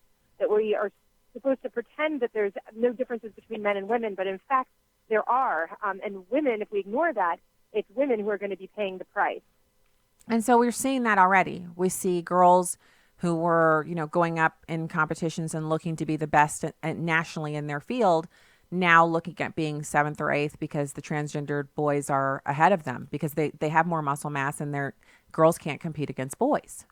we are supposed to pretend that there's no differences between men and women, but in fact there are. And women, if we ignore that, it's women who are going to be paying the price. And so we're seeing that already. We see girls who were, going up in competitions and looking to be the best nationally in their field, now looking at being 7th or 8th because the transgendered boys are ahead of them because they have more muscle mass and their girls can't compete against boys.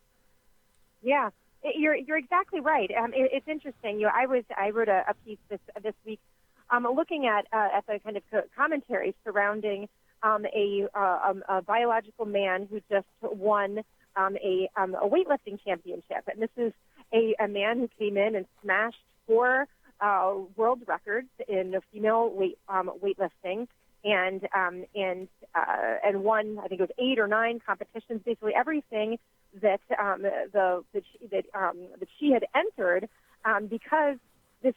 Yeah, you're exactly right. It's interesting. I wrote a piece this week looking at the kind of commentary surrounding a biological man who just won a weightlifting championship. And this is a man who came in and smashed 4 world records in female weightlifting and won, I think it was 8 or 9 competitions, basically everything that she had entered because this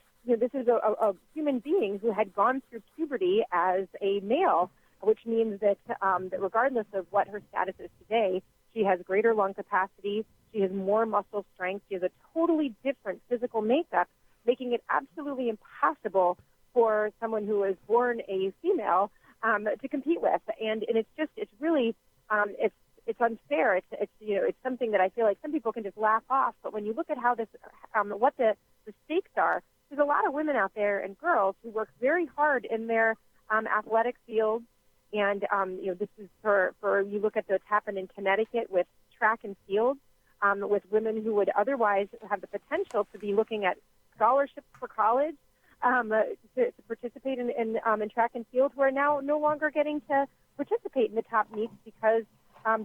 is a human being who had gone through puberty as a male, which means that regardless of what her status is today, she has greater lung capacity, she has more muscle strength, she has a totally different physical makeup, making it absolutely impossible for someone who is born a female to compete with. And it's really unfair. It's something that I feel like some people can just laugh off. But when you look at how this, what the stakes are, there's a lot of women out there and girls who work very hard in their athletic fields. And, this is for you look at what's happened in Connecticut with track and field, with women who would otherwise have the potential to be looking at scholarships for college, to participate in track and field who are now no longer getting to participate in the top meets because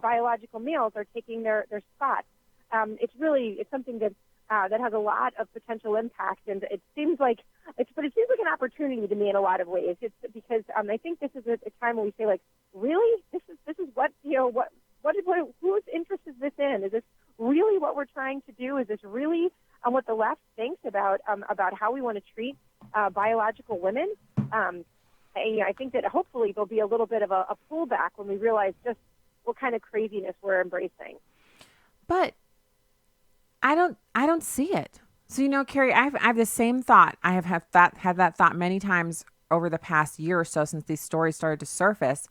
biological males are taking their spots. It's something that has a lot of potential impact, and it seems like an opportunity to me in a lot of ways. It's because I think this is a time when we say, like, really, this is what whose interest is this in? Is this really what we're trying to do? Is this really what the left thinks about how we want to treat biological women? I think that hopefully there'll be a little bit of a pullback when we realize just what kind of craziness we're embracing. But I don't see it. So, Carrie, I have the same thought. I have had that thought many times over the past year or so since these stories started to surface.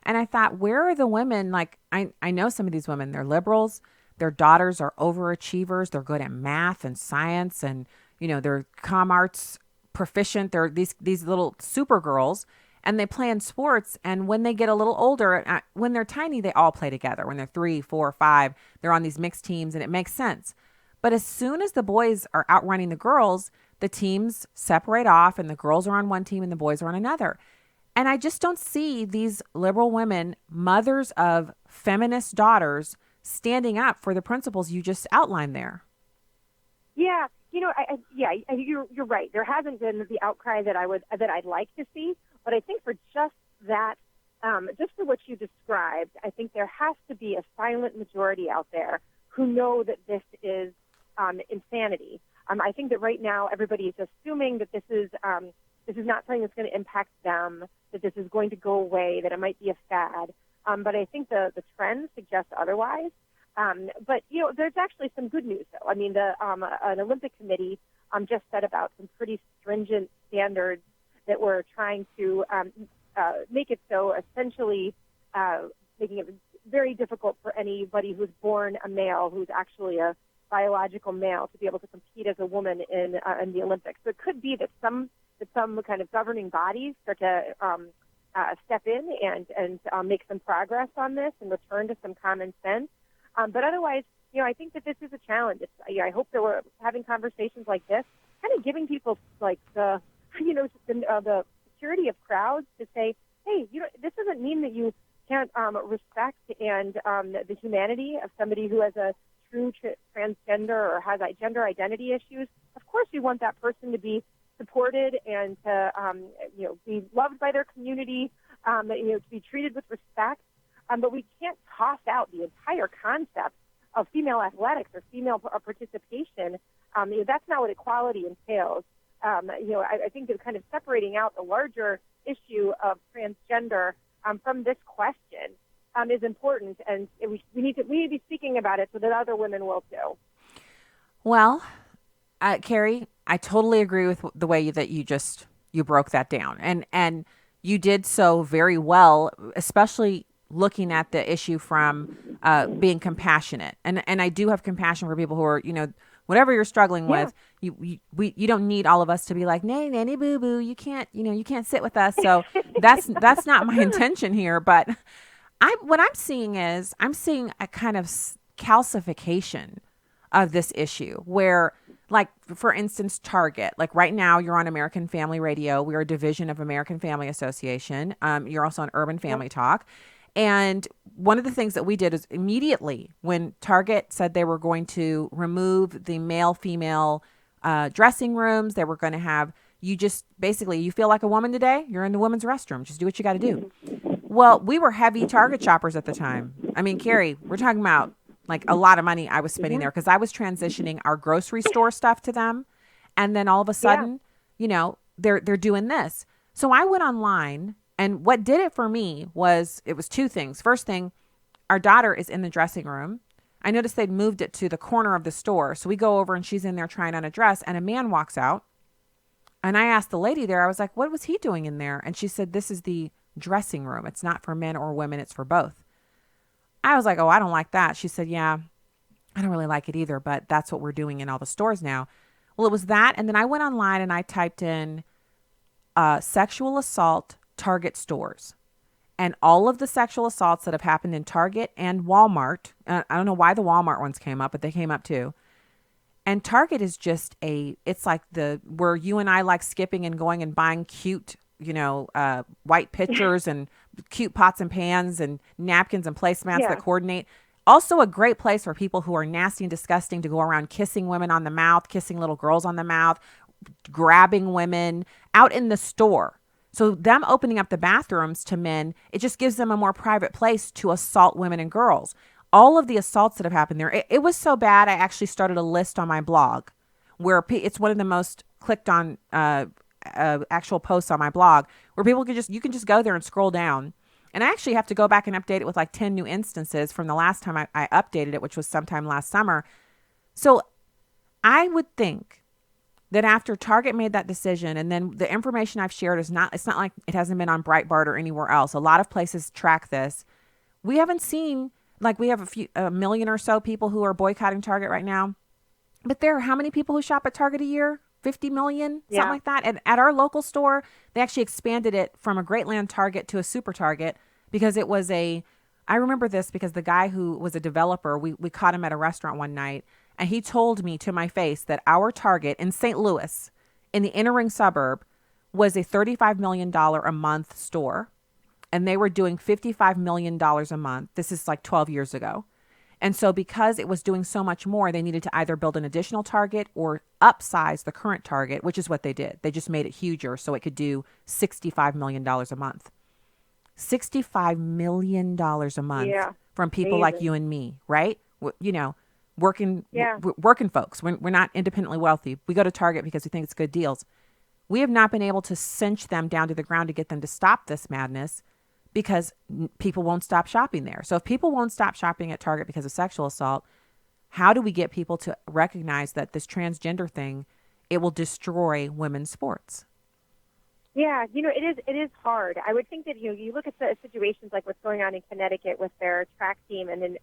And I thought, where are the women? Like, I know some of these women, they're liberals. Their daughters are overachievers. They're good at math and science, and, they're comm arts proficient. They're these little super girls, and they play in sports. And when they get a little older, when they're tiny, they all play together. When they're 3, 4, 5, they're on these mixed teams, and it makes sense. But as soon as the boys are outrunning the girls, the teams separate off, and the girls are on one team and the boys are on another. And I just don't see these liberal women, mothers of feminist daughters, standing up for the principles you just outlined there. Yeah, you're right. There hasn't been the outcry that I'd like to see, but I think for just that, just for what you described, I think there has to be a silent majority out there who know that this is insanity. I think that right now everybody is assuming that this is not something that's going to impact them, that this is going to go away, that it might be a fad. But I think the trends suggest otherwise. But there's actually some good news, though. I mean, an Olympic committee just set about some pretty stringent standards that were trying to make it so, essentially making it very difficult for anybody who's born a male, who's actually a biological male, to be able to compete as a woman in the Olympics. So it could be that some kind of governing bodies start to step in and make some progress on this and return to some common sense. But otherwise, I think that this is a challenge. I hope that we're having conversations like this, kind of giving people like the security of crowds to say, hey, this doesn't mean that you can't respect and the humanity of somebody who has a true transgender or has gender identity issues. Of course, we want that person to be supported and to be loved by their community, to be treated with respect. But we can't toss out the entire concept of female athletics or female participation. That's not what equality entails. I think that kind of separating out the larger issue of transgender from this question is important, and we need to be speaking about it so that other women will too. Well, Carrie, I totally agree with the way that you broke that down, and you did so very well, especially looking at the issue from being compassionate. And I do have compassion for people who are, whatever you're struggling with, you don't need all of us to be like, nay, nanny, boo boo, you can't sit with us. So that's not my intention here. But what I'm seeing is a kind of calcification of this issue where, like, for instance, Target, like right now you're on American Family Radio. We're a division of American Family Association. You're also on Urban Family Talk. And one of the things that we did is immediately when Target said they were going to remove the male-female dressing rooms, they were going to have you feel like a woman today, you're in the women's restroom. Just do what you got to do. Well, we were heavy Target shoppers at the time. I mean, Carrie, we're talking about like a lot of money I was spending there because I was transitioning our grocery store stuff to them. And then all of a sudden, they're doing this. So I went online. And what did it for me was, it was two things. First thing, our daughter is in the dressing room. I noticed they'd moved it to the corner of the store. So we go over and she's in there trying on a dress and a man walks out. And I asked the lady there, I was like, what was he doing in there? And she said, this is the dressing room. It's not for men or women. It's for both. I was like, oh, I don't like that. She said, yeah, I don't really like it either, but that's what we're doing in all the stores now. Well, it was that. And then I went online and I typed in sexual assault Target stores, and all of the sexual assaults that have happened in Target and Walmart. I don't know why the Walmart ones came up, but they came up too. And Target is just it's like where you and I like skipping and going and buying cute, white pitchers and cute pots and pans and napkins and placemats that coordinate. Also a great place for people who are nasty and disgusting to go around kissing women on the mouth, kissing little girls on the mouth, grabbing women out in the store. So them opening up the bathrooms to men, it just gives them a more private place to assault women and girls. All of the assaults that have happened there, it was so bad, I actually started a list on my blog where it's one of the most clicked on actual posts on my blog where people you can just go there and scroll down. And I actually have to go back and update it with like 10 new instances from the last time I updated it, which was sometime last summer. So I would think that after Target made that decision, and then the information I've shared it's not like it hasn't been on Breitbart or anywhere else. A lot of places track this. We haven't seen, like we have a million or so people who are boycotting Target right now. But there are how many people who shop at Target a year? 50 million, something like that. And at our local store, they actually expanded it from a Greatland Target to a Super Target because it was I remember this because the guy who was a developer, we caught him at a restaurant one night, and he told me to my face that our Target in St. Louis, in the inner ring suburb, was a $35 million a month store. And they were doing $55 million a month. This is like 12 years ago. And so because it was doing so much more, they needed to either build an additional Target or upsize the current Target, which is what they did. They just made it huger so it could do $65 million a month. $65 million a month from people like you and me, right? Working folks. We're not independently wealthy. We go to Target because we think it's good deals. We have not been able to cinch them down to the ground to get them to stop this madness because people won't stop shopping there. So if people won't stop shopping at Target because of sexual assault, how do we get people to recognize that this transgender thing, it will destroy women's sports? Yeah, it is hard. I would think that, you look at the situations like what's going on in Connecticut with their track team and in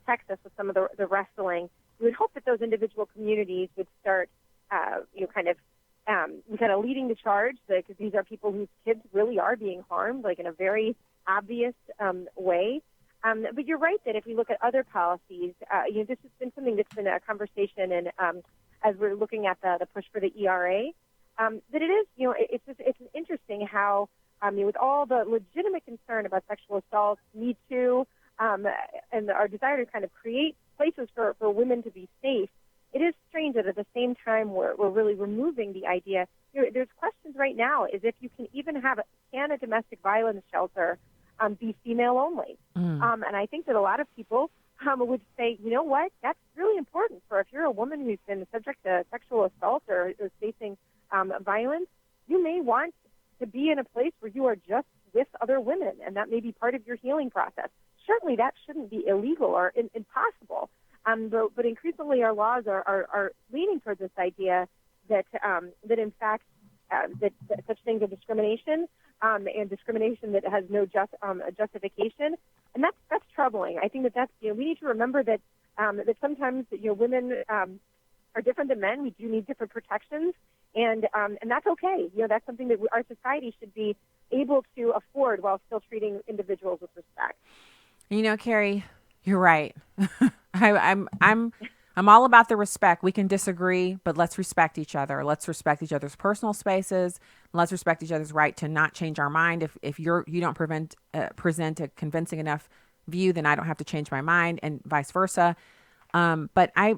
Texas with some of the wrestling. You would hope that those individual communities would start, kind of leading the charge, because these are people whose kids really are being harmed, like in a very obvious way. But you're right that if we look at other policies, this has been something that's been a conversation, and as we're looking at the push for the ERA, that it is, it's interesting how, with all the legitimate concern about sexual assault, Me Too, and our desire to kind of create places for women to be safe, it is strange that at the same time we're really removing the idea. There's questions right now is if you can even can a domestic violence shelter be female only. And I think that a lot of people would say, you know what, that's really important for if you're a woman who's been subject to sexual assault or facing violence, you may want to be in a place where you are just with other women, and that may be part of your healing process. Certainly that shouldn't be illegal or impossible. But increasingly our laws are leaning towards this idea that in fact that such things are discrimination and discrimination that has no justification, and that's troubling. I think that's we need to remember that that sometimes women are different than men. We do need different protections, and that's okay. That's something that our society should be able to afford while still treating individuals with respect. Carrie, you're right. I'm all about the respect. We can disagree, but let's respect each other. Let's respect each other's personal spaces. Let's respect each other's right to not change our mind. If you don't present a convincing enough view, then I don't have to change my mind, and vice versa. But I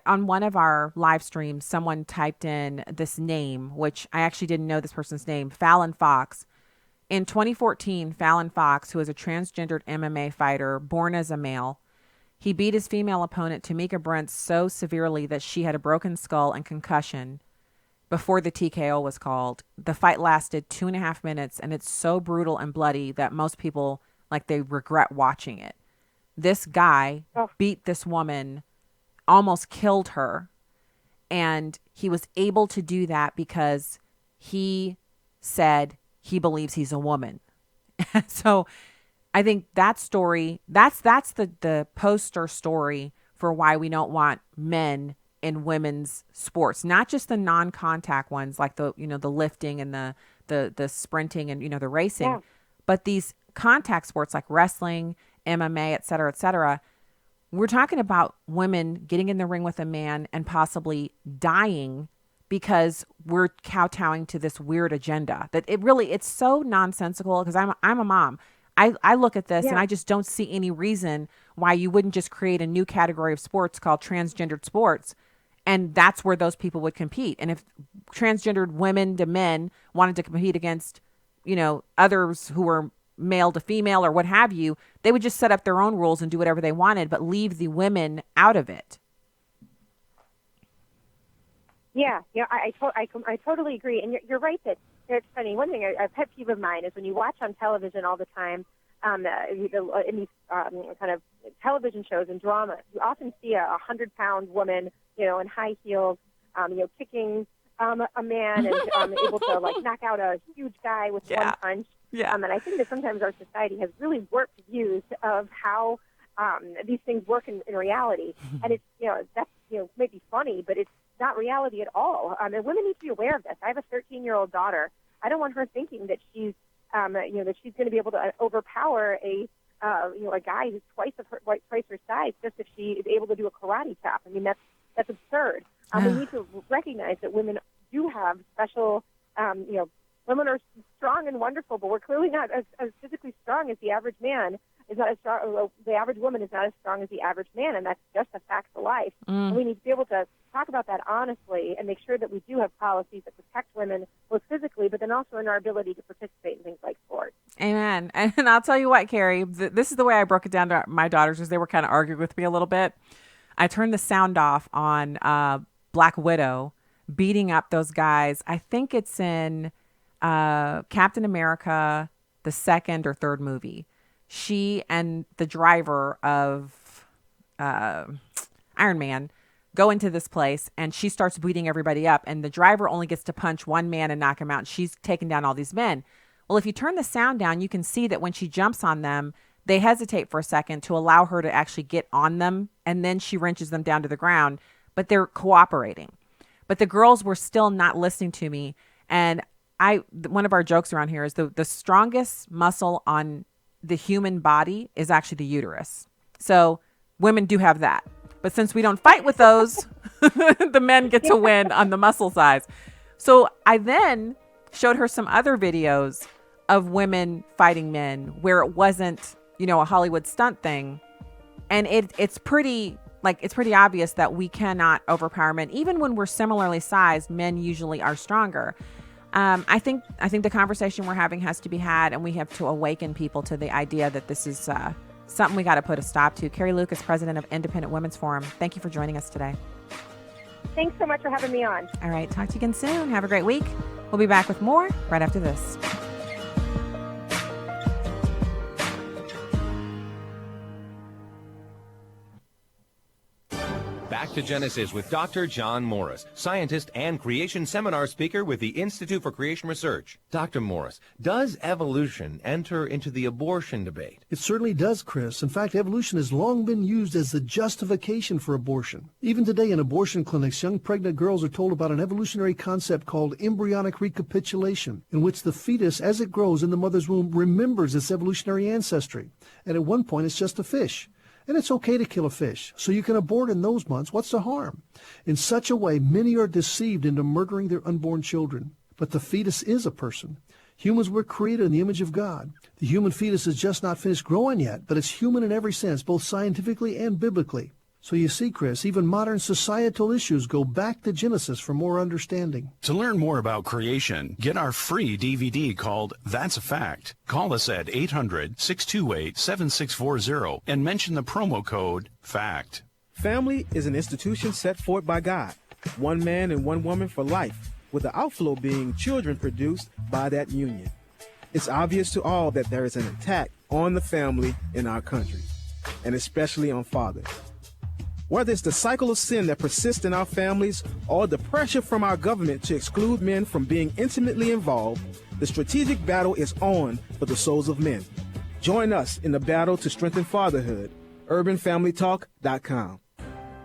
on one of our live streams, someone typed in this name, which I actually didn't know this person's name, Fallon Fox. In 2014, Fallon Fox, who is a transgendered MMA fighter born as a male, he beat his female opponent, Tamika Brents, so severely that she had a broken skull and concussion before the TKO was called. The fight lasted 2.5 minutes, and it's so brutal and bloody that most people, they regret watching it. This guy beat this woman, almost killed her, and he was able to do that because he said he believes he's a woman. So I think that story, that's the poster story for why we don't want men in women's sports, not just the non-contact ones like the lifting and the sprinting and the racing, but these contact sports like wrestling, MMA, et cetera, we're talking about women getting in the ring with a man and possibly dying because we're kowtowing to this weird agenda. That it's so nonsensical, because I'm a mom. I look at this and I just don't see any reason why you wouldn't just create a new category of sports called transgendered sports, and that's where those people would compete. And if transgendered women to men wanted to compete against, others who were male to female or what have you, they would just set up their own rules and do whatever they wanted, but leave the women out of it. Yeah, I totally agree. And you're right that it's funny. One thing, a pet peeve of mine, is when you watch on television all the time, in these kind of television shows and dramas, you often see a 100-pound woman, in high heels, kicking a man and able to knock out a huge guy with one punch. Yeah. And I think that sometimes our society has really warped views of how these things work in reality. And it's that's may be funny, but it's not reality at all. And women need to be aware of this. I have a 13-year-old daughter. I don't want her thinking that she's that she's going to be able to overpower a guy who's twice her size just if she is able to do a karate chop. I mean, that's absurd. We need to recognize that women do have special, women are strong and wonderful, but we're clearly not as physically strong as the average man. Is not as strong. The average woman is not as strong as the average man, and that's just a fact of life. And we need to be able to talk about that honestly and make sure that we do have policies that protect women both physically, but then also in our ability to participate in things like sports. Amen. And I'll tell you what, Carrie, this is the way I broke it down to my daughters, as they were kind of arguing with me a little bit. I turned the sound off on Black Widow beating up those guys. I think it's in Captain America, the second or third movie. She and the driver of Iron Man go into this place, and she starts beating everybody up, and the driver only gets to punch one man and knock him out, and she's taking down all these men. Well, if you turn the sound down, you can see that when she jumps on them, they hesitate for a second to allow her to actually get on them, and then she wrenches them down to the ground, but they're cooperating. But the girls were still not listening to me, and one of our jokes around here is the strongest muscle on the human body is actually the uterus. So women do have that. But since we don't fight with those, the men get to win on the muscle size. So I then showed her some other videos of women fighting men where it wasn't, a Hollywood stunt thing. And it's pretty obvious that we cannot overpower men. Even when we're similarly sized, men usually are stronger. I think the conversation we're having has to be had, and we have to awaken people to the idea that this is something we got to put a stop to. Carrie Lukas, president of Independent Women's Forum, thank you for joining us today. Thanks so much for having me on. All right, talk to you again soon. Have a great week. We'll be back with more right after this. Back to Genesis with Dr. John Morris, scientist and creation seminar speaker with the Institute for Creation Research. Dr. Morris, does evolution enter into the abortion debate? It certainly does, Chris. In fact, evolution has long been used as the justification for abortion. Even today in abortion clinics, young pregnant girls are told about an evolutionary concept called embryonic recapitulation, in which the fetus, as it grows in the mother's womb, remembers its evolutionary ancestry. And at one point, it's just a fish. And it's okay to kill a fish, so you can abort in those months. What's the harm? In such a way, many are deceived into murdering their unborn children. But the fetus is a person. Humans were created in the image of God. The human fetus is just not finished growing yet, but it's human in every sense, both scientifically and biblically. So you see, Chris, even modern societal issues go back to Genesis for more understanding. To learn more about creation, get our free DVD called That's a Fact. Call us at 800-628-7640 and mention the promo code FACT. Family is an institution set forth by God. One man and one woman for life, with the outflow being children produced by that union. It's obvious to all that there is an attack on the family in our country, and especially on fathers. Whether it's the cycle of sin that persists in our families or the pressure from our government to exclude men from being intimately involved, the strategic battle is on for the souls of men. Join us in the battle to strengthen fatherhood. UrbanFamilyTalk.com.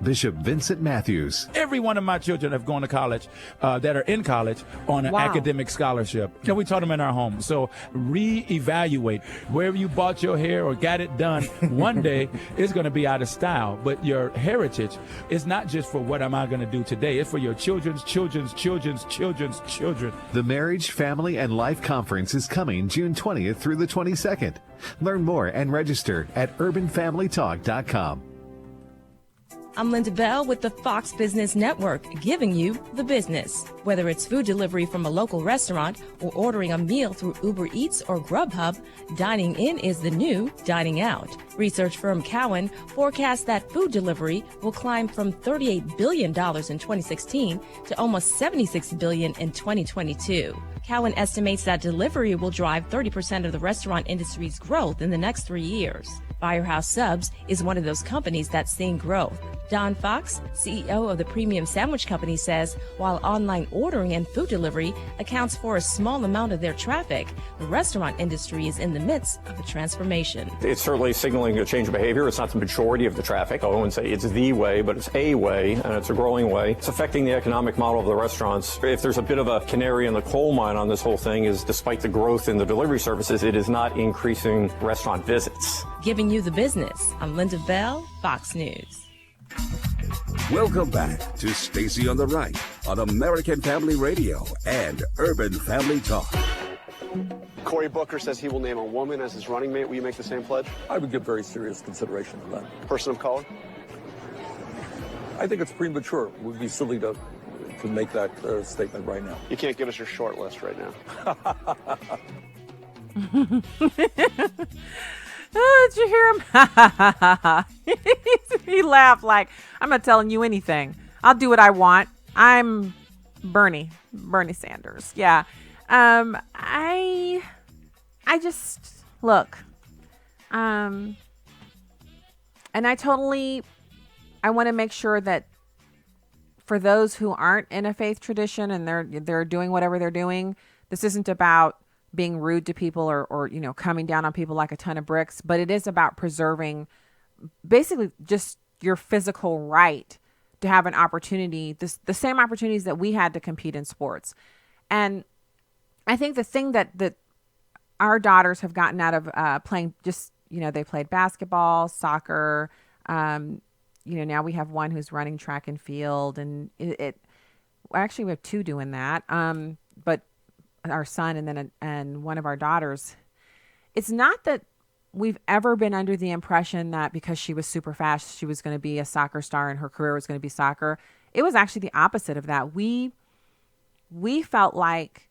Bishop Vincent Matthews. Every one of my children have gone to college that are in college on an academic scholarship. And we taught them in our home. So reevaluate. Wherever you bought your hair or got it done, one day it's going to be out of style. But your heritage is not just for what am I going to do today. It's for your children's children's children's children's children. The Marriage, Family, and Life Conference is coming June 20th through the 22nd. Learn more and register at urbanfamilytalk.com. I'm Linda Bell with the Fox Business Network, giving you the business. Whether it's food delivery from a local restaurant or ordering a meal through Uber Eats or Grubhub, dining in is the new dining out. Research firm Cowen forecasts that food delivery will climb from $38 billion in 2016 to almost $76 billion in 2022. Cowen estimates that delivery will drive 30% of the restaurant industry's growth in the next 3 years. Firehouse Subs is one of those companies that's seeing growth. Don Fox, CEO of the Premium Sandwich Company, says while online ordering and food delivery accounts for a small amount of their traffic, the restaurant industry is in the midst of a transformation. It's certainly signaling a change of behavior. It's not the majority of the traffic. I wouldn't say it's the way, but it's a way, and it's a growing way. It's affecting the economic model of the restaurants. If there's a bit of a canary in the coal mine on this whole thing is despite the growth in the delivery services, it is not increasing restaurant visits. Giving you the business. I'm Linda Bell, Fox News. Welcome back to Stacy on the Right on American Family Radio and Urban Family Talk. Cory Booker says he will name a woman as his running mate. Will you make the same pledge? I would give very serious consideration to that. Person of color? I think it's premature. It would be silly to make that statement right now. You can't give us your short list right now. Oh, did you hear him? He laughed like, I'm not telling you anything. I'll do what I want. I'm Bernie Sanders. Yeah. I just, look, and I want to make sure that for those who aren't in a faith tradition and they're doing whatever they're doing, this isn't about being rude to people or coming down on people like a ton of bricks, but it is about preserving basically just your physical right to have an opportunity, the same opportunities that we had to compete in sports. And I think the thing that our daughters have gotten out of playing, just, they played basketball, soccer, now we have one who's running track and field, and actually we have two doing that. But our son and one of our daughters, it's not that we've ever been under the impression that because she was super fast, she was going to be a soccer star and her career was going to be soccer. It was actually the opposite of that. We felt like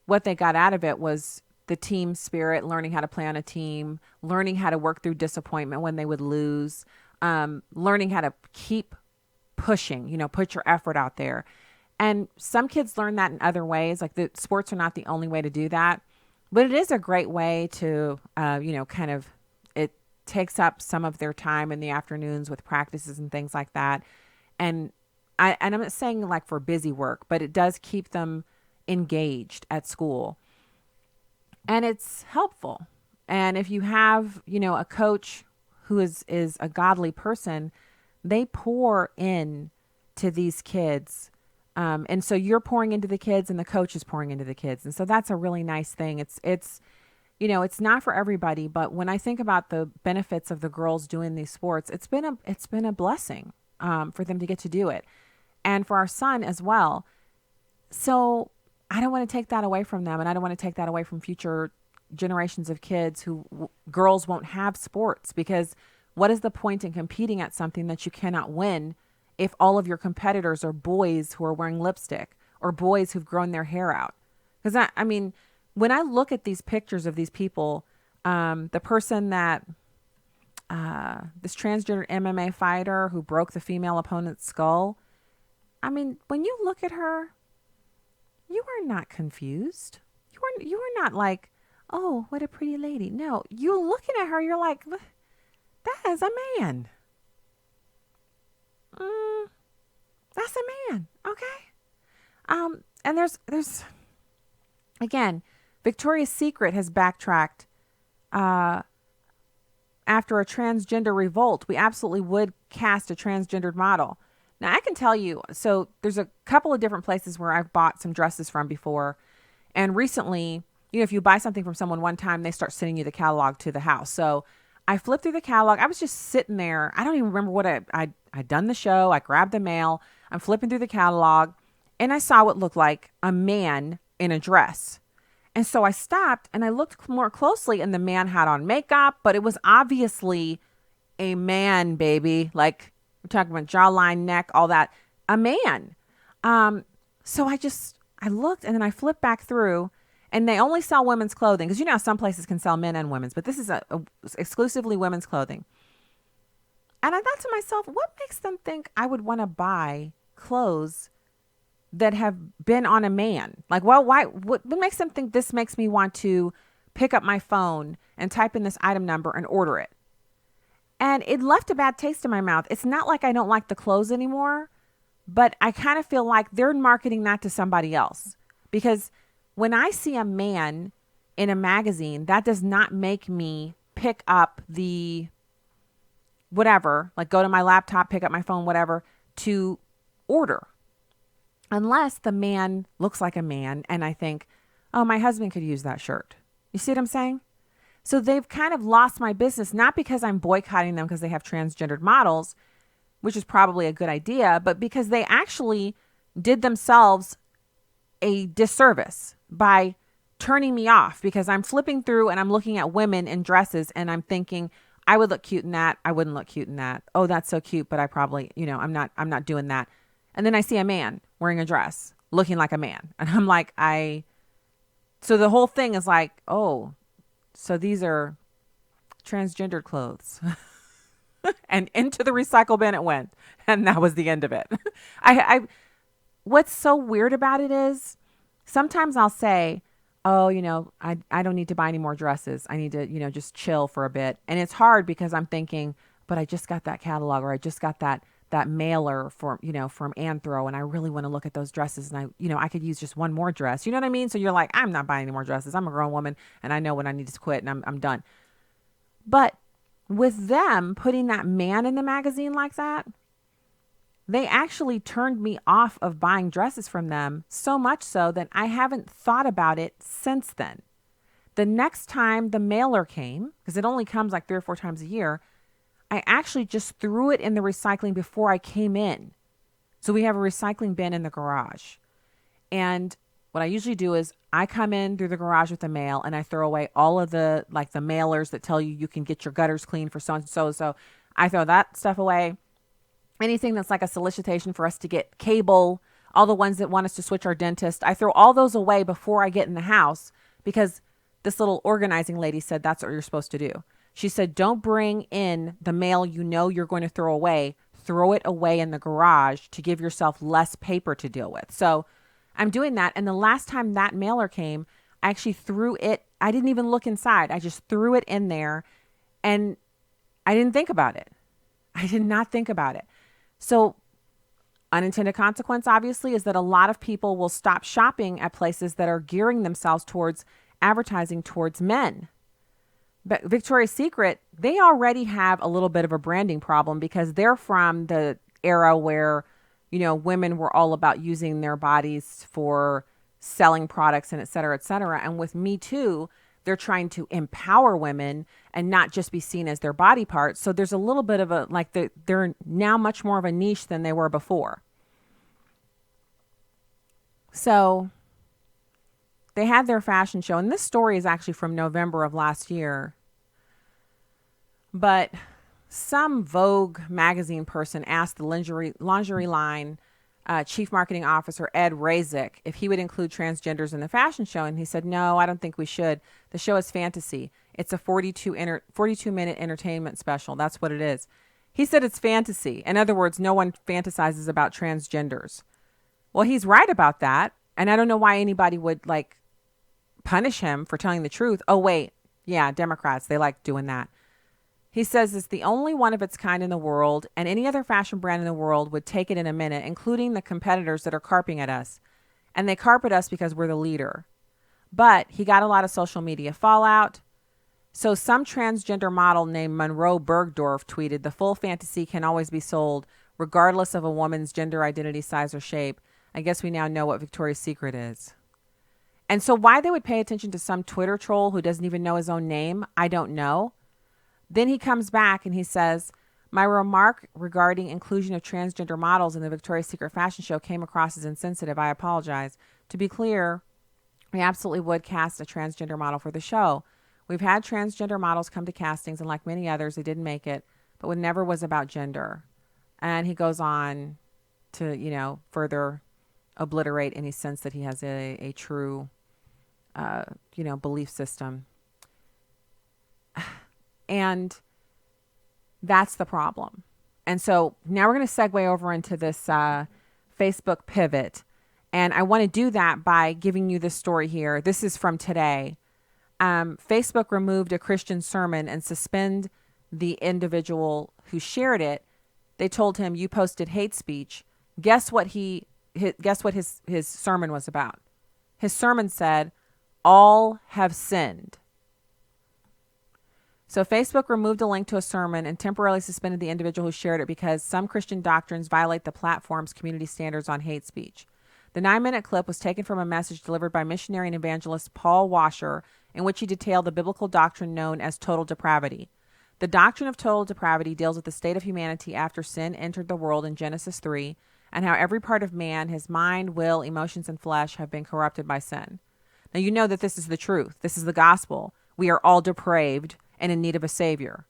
what they got out of it was the team spirit, learning how to play on a team, learning how to work through disappointment when they would lose, learning how to keep pushing, put your effort out there. And some kids learn that in other ways. Like the sports are not the only way to do that, but it is a great way to, it takes up some of their time in the afternoons with practices and things like that. And I'm not saying like for busy work, but it does keep them engaged at school, and it's helpful. And if you have, a coach who is a godly person, they pour in to these kids. And so you're pouring into the kids and the coach is pouring into the kids. And so that's a really nice thing. It's not for everybody, but when I think about the benefits of the girls doing these sports, it's been a blessing, for them to get to do it, and for our son as well. So I don't want to take that away from them. And I don't want to take that away from future generations of kids who girls won't have sports, because what is the point in competing at something that you cannot win if all of your competitors are boys who are wearing lipstick or boys who've grown their hair out? Because I mean, when I look at these pictures of these people, the person that, this transgender MMA fighter who broke the female opponent's skull, I mean, when you look at her, you are not confused. You are not like, oh, what a pretty lady. No, you're looking at her, you're like, that is a man. That's a man. Okay. And there's again, Victoria's Secret has backtracked, after a transgender revolt. We absolutely would cast a transgendered model. Now, I can tell you, so there's a couple of different places where I've bought some dresses from before. And recently, if you buy something from someone one time, they start sending you the catalog to the house. So I flipped through the catalog. I was just sitting there. I don't even remember what I'd done the show. I grabbed the mail. I'm flipping through the catalog, and I saw what looked like a man in a dress. And so I stopped and I looked more closely, and the man had on makeup, but it was obviously a man, baby. Like, we're talking about jawline, neck, all that. A man. So I looked, and then I flipped back through, and they only sell women's clothing. Because how some places can sell men and women's, but this is exclusively women's clothing. And I thought to myself, what makes them think I would want to buy clothes that have been on a man? Like, well, why? What makes them think this makes me want to pick up my phone and type in this item number and order it? And it left a bad taste in my mouth. It's not like I don't like the clothes anymore, but I kind of feel like they're marketing that to somebody else. Because when I see a man in a magazine, that does not make me pick up the whatever, like go to my laptop, pick up my phone, whatever, to order. Unless the man looks like a man and I think, oh, my husband could use that shirt. You see what I'm saying? So they've kind of lost my business, not because I'm boycotting them because they have transgendered models, which is probably a good idea, but because they actually did themselves a disservice by turning me off, because I'm flipping through and I'm looking at women in dresses and I'm thinking, I would look cute in that. I wouldn't look cute in that. Oh, that's so cute, but I probably, I'm not doing that. And then I see a man wearing a dress, looking like a man. And I'm like, so the whole thing is like, oh, so these are transgendered clothes. And into the recycle bin it went. And that was the end of it. What's so weird about it is sometimes I'll say, oh, I don't need to buy any more dresses. I need to, just chill for a bit. And it's hard because I'm thinking, but I just got that catalog, or I just got that mailer from Anthro, and I really want to look at those dresses, and I could use just one more dress. You know what I mean? So you're like, I'm not buying any more dresses. I'm a grown woman and I know when I need to quit, and I'm done. But with them putting that man in the magazine like that, they actually turned me off of buying dresses from them, so much so that I haven't thought about it since then. The next time the mailer came, because it only comes like 3 or 4 times a year, I actually just threw it in the recycling before I came in. So we have a recycling bin in the garage. And what I usually do is I come in through the garage with the mail and I throw away all of the mailers that tell you can get your gutters clean for so. So I throw that stuff away. Anything that's like a solicitation for us to get cable, all the ones that want us to switch our dentist, I throw all those away before I get in the house, because this little organizing lady said that's what you're supposed to do. She said, don't bring in the mail you're going to throw away. Throw it away in the garage to give yourself less paper to deal with. So I'm doing that. And the last time that mailer came, I actually threw it. I didn't even look inside. I just threw it in there, and I didn't think about it. I did not think about it. So unintended consequence, obviously, is that a lot of people will stop shopping at places that are gearing themselves towards advertising towards men. But Victoria's Secret, they already have a little bit of a branding problem, because they're from the era where, women were all about using their bodies for selling products and et cetera, et cetera. And with Me Too, they're trying to empower women and not just be seen as their body parts. So there's a little bit of they're now much more of a niche than they were before. So they had their fashion show, and this story is actually from November of last year. But some Vogue magazine person asked the lingerie line chief marketing officer, Ed Razik, if he would include transgenders in the fashion show. And he said, no, I don't think we should. The show is fantasy. It's a 42-minute entertainment special. That's what it is. He said it's fantasy. In other words, no one fantasizes about transgenders. Well, he's right about that. And I don't know why anybody would punish him for telling the truth. Oh, wait. Yeah, Democrats, they like doing that. He says it's the only one of its kind in the world, and any other fashion brand in the world would take it in a minute, including the competitors that are carping at us. And they carpet us because we're the leader. But he got a lot of social media fallout. So some transgender model named Monroe Bergdorf tweeted, "The full fantasy can always be sold, regardless of a woman's gender identity, size, or shape. I guess we now know what Victoria's Secret is." And so why they would pay attention to some Twitter troll who doesn't even know his own name, I don't know. Then he comes back and he says, "My remark regarding inclusion of transgender models in the Victoria's Secret fashion show came across as insensitive. I apologize. To be clear, we absolutely would cast a transgender model for the show. We've had transgender models come to castings, and like many others, they didn't make it, but it never was about gender." And he goes on to, further obliterate any sense that he has a true, belief system. And that's the problem. And so now we're going to segue over into this Facebook pivot. And I want to do that by giving you this story here. This is from today. Facebook removed a Christian sermon and suspend the individual who shared it. They told him, "You posted hate speech." Guess what his sermon was about? His sermon said, "All have sinned." So Facebook removed a link to a sermon and temporarily suspended the individual who shared it because some Christian doctrines violate the platform's community standards on hate speech. The 9-minute clip was taken from a message delivered by missionary and evangelist Paul Washer, in which he detailed the biblical doctrine known as total depravity. The doctrine of total depravity deals with the state of humanity after sin entered the world in Genesis 3, and how every part of man, his mind, will, emotions, and flesh, have been corrupted by sin. Now, you know that this is the truth. This is the gospel. We are all depraved and in need of a savior.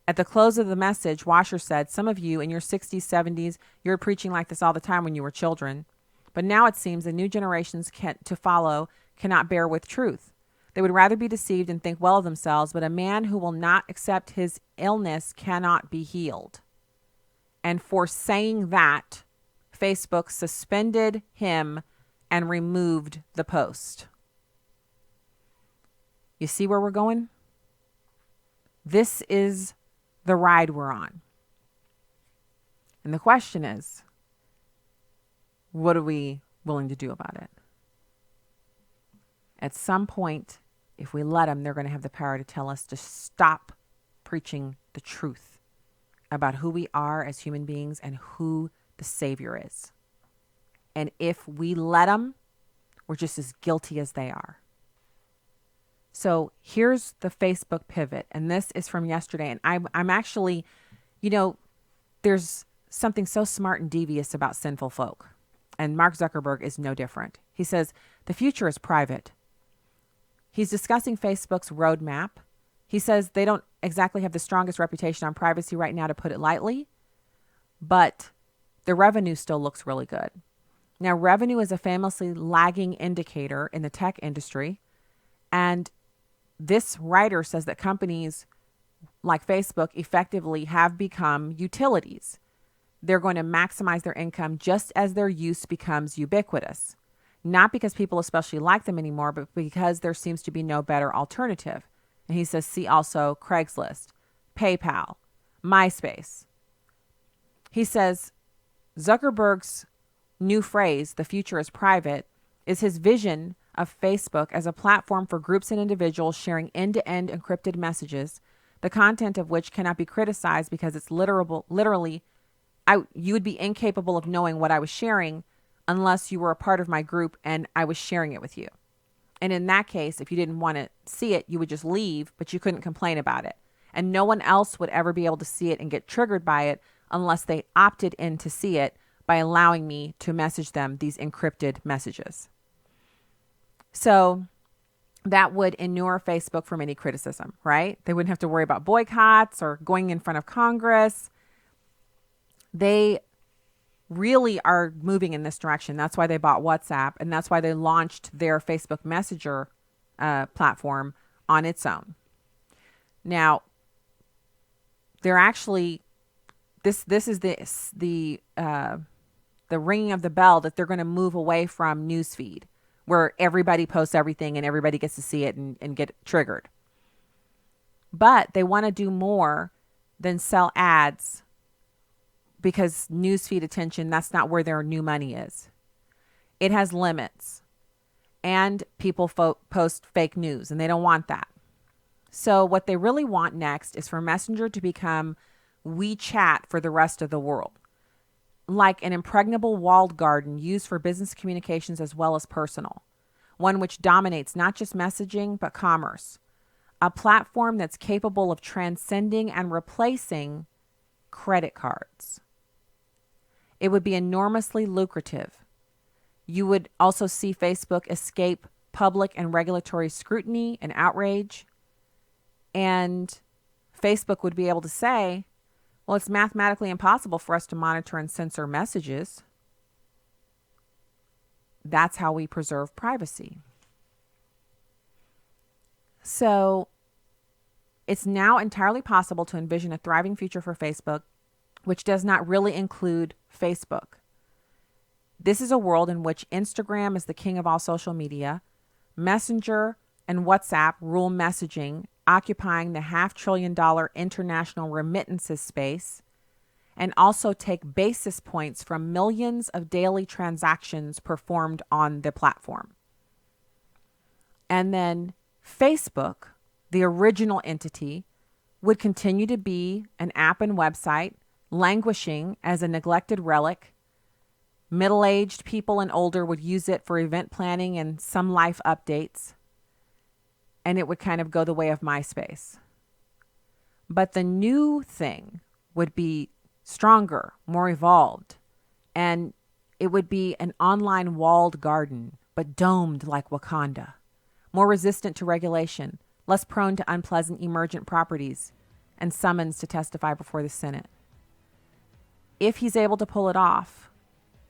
At the close of the message, Washer said, "Some of you in your 60s, 70s, you were preaching like this all the time when you were children. But now it seems the new generations to follow cannot bear with truth. They would rather be deceived and think well of themselves, but a man who will not accept his illness cannot be healed." And for saying that, Facebook suspended him and removed the post. You see where we're going? This is the ride we're on. And the question is, what are we willing to do about it? At some point, if we let them, they're going to have the power to tell us to stop preaching the truth about who we are as human beings and who the Savior is. And if we let them, we're just as guilty as they are. So here's the Facebook pivot, and this is from yesterday. And I'm actually, there's something so smart and devious about sinful folk. And Mark Zuckerberg is no different. He says, "The future is private." He's discussing Facebook's roadmap. He says they don't exactly have the strongest reputation on privacy right now, to put it lightly, but the revenue still looks really good. Now, revenue is a famously lagging indicator in the tech industry. And this writer says that companies like Facebook effectively have become utilities. They're going to maximize their income just as their use becomes ubiquitous. Not because people especially like them anymore, but because there seems to be no better alternative. And he says, see also Craigslist, PayPal, MySpace. He says Zuckerberg's new phrase, "the future is private," is his vision of Facebook as a platform for groups and individuals sharing end-to-end encrypted messages, the content of which cannot be criticized because it's literally, you would be incapable of knowing what I was sharing unless you were a part of my group and I was sharing it with you. And in that case, if you didn't want to see it, you would just leave, but you couldn't complain about it. And no one else would ever be able to see it and get triggered by it unless they opted in to see it by allowing me to message them these encrypted messages. So that would inure Facebook from any criticism, right? They wouldn't have to worry about boycotts or going in front of Congress. They really are moving in this direction. That's why they bought WhatsApp, and that's why they launched their Facebook Messenger platform on its own. Now, they're actually this is the ringing of the bell that they're going to move away from newsfeed, where everybody posts everything and everybody gets to see it and get triggered. But they want to do more than sell ads, because newsfeed attention, that's not where their new money is. It has limits, and people post fake news, and they don't want that. So what they really want next is for Messenger to become WeChat for the rest of the world, like an impregnable walled garden used for business communications as well as personal, one which dominates not just messaging but commerce, a platform that's capable of transcending and replacing credit cards. It would be enormously lucrative. You would also see Facebook escape public and regulatory scrutiny and outrage. And Facebook would be able to say, well, it's mathematically impossible for us to monitor and censor messages. That's how we preserve privacy. So it's now entirely possible to envision a thriving future for Facebook, which does not really include Facebook. This is a world in which Instagram is the king of all social media, Messenger and WhatsApp rule messaging, occupying the $500 billion international remittances space, and also take basis points from millions of daily transactions performed on the platform. And then Facebook, the original entity, would continue to be an app and website, languishing as a neglected relic. Middle-aged people and older would use it for event planning and some life updates. And it would kind of go the way of MySpace. But the new thing would be stronger, more evolved. And it would be an online walled garden, but domed like Wakanda. More resistant to regulation, less prone to unpleasant emergent properties, and summons to testify before the Senate. If he's able to pull it off,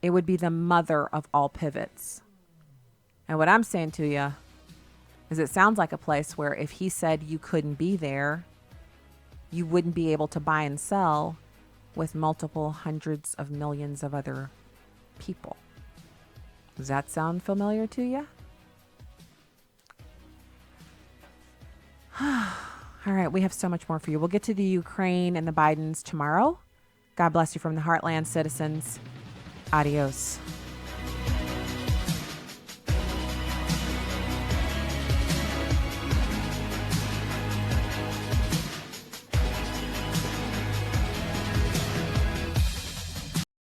it would be the mother of all pivots. And what I'm saying to you is it sounds like a place where if he said you couldn't be there, you wouldn't be able to buy and sell with multiple hundreds of millions of other people. Does that sound familiar to you? All right, we have so much more for you. We'll get to the Ukraine and the Bidens tomorrow. God bless you from the Heartland, citizens. Adios.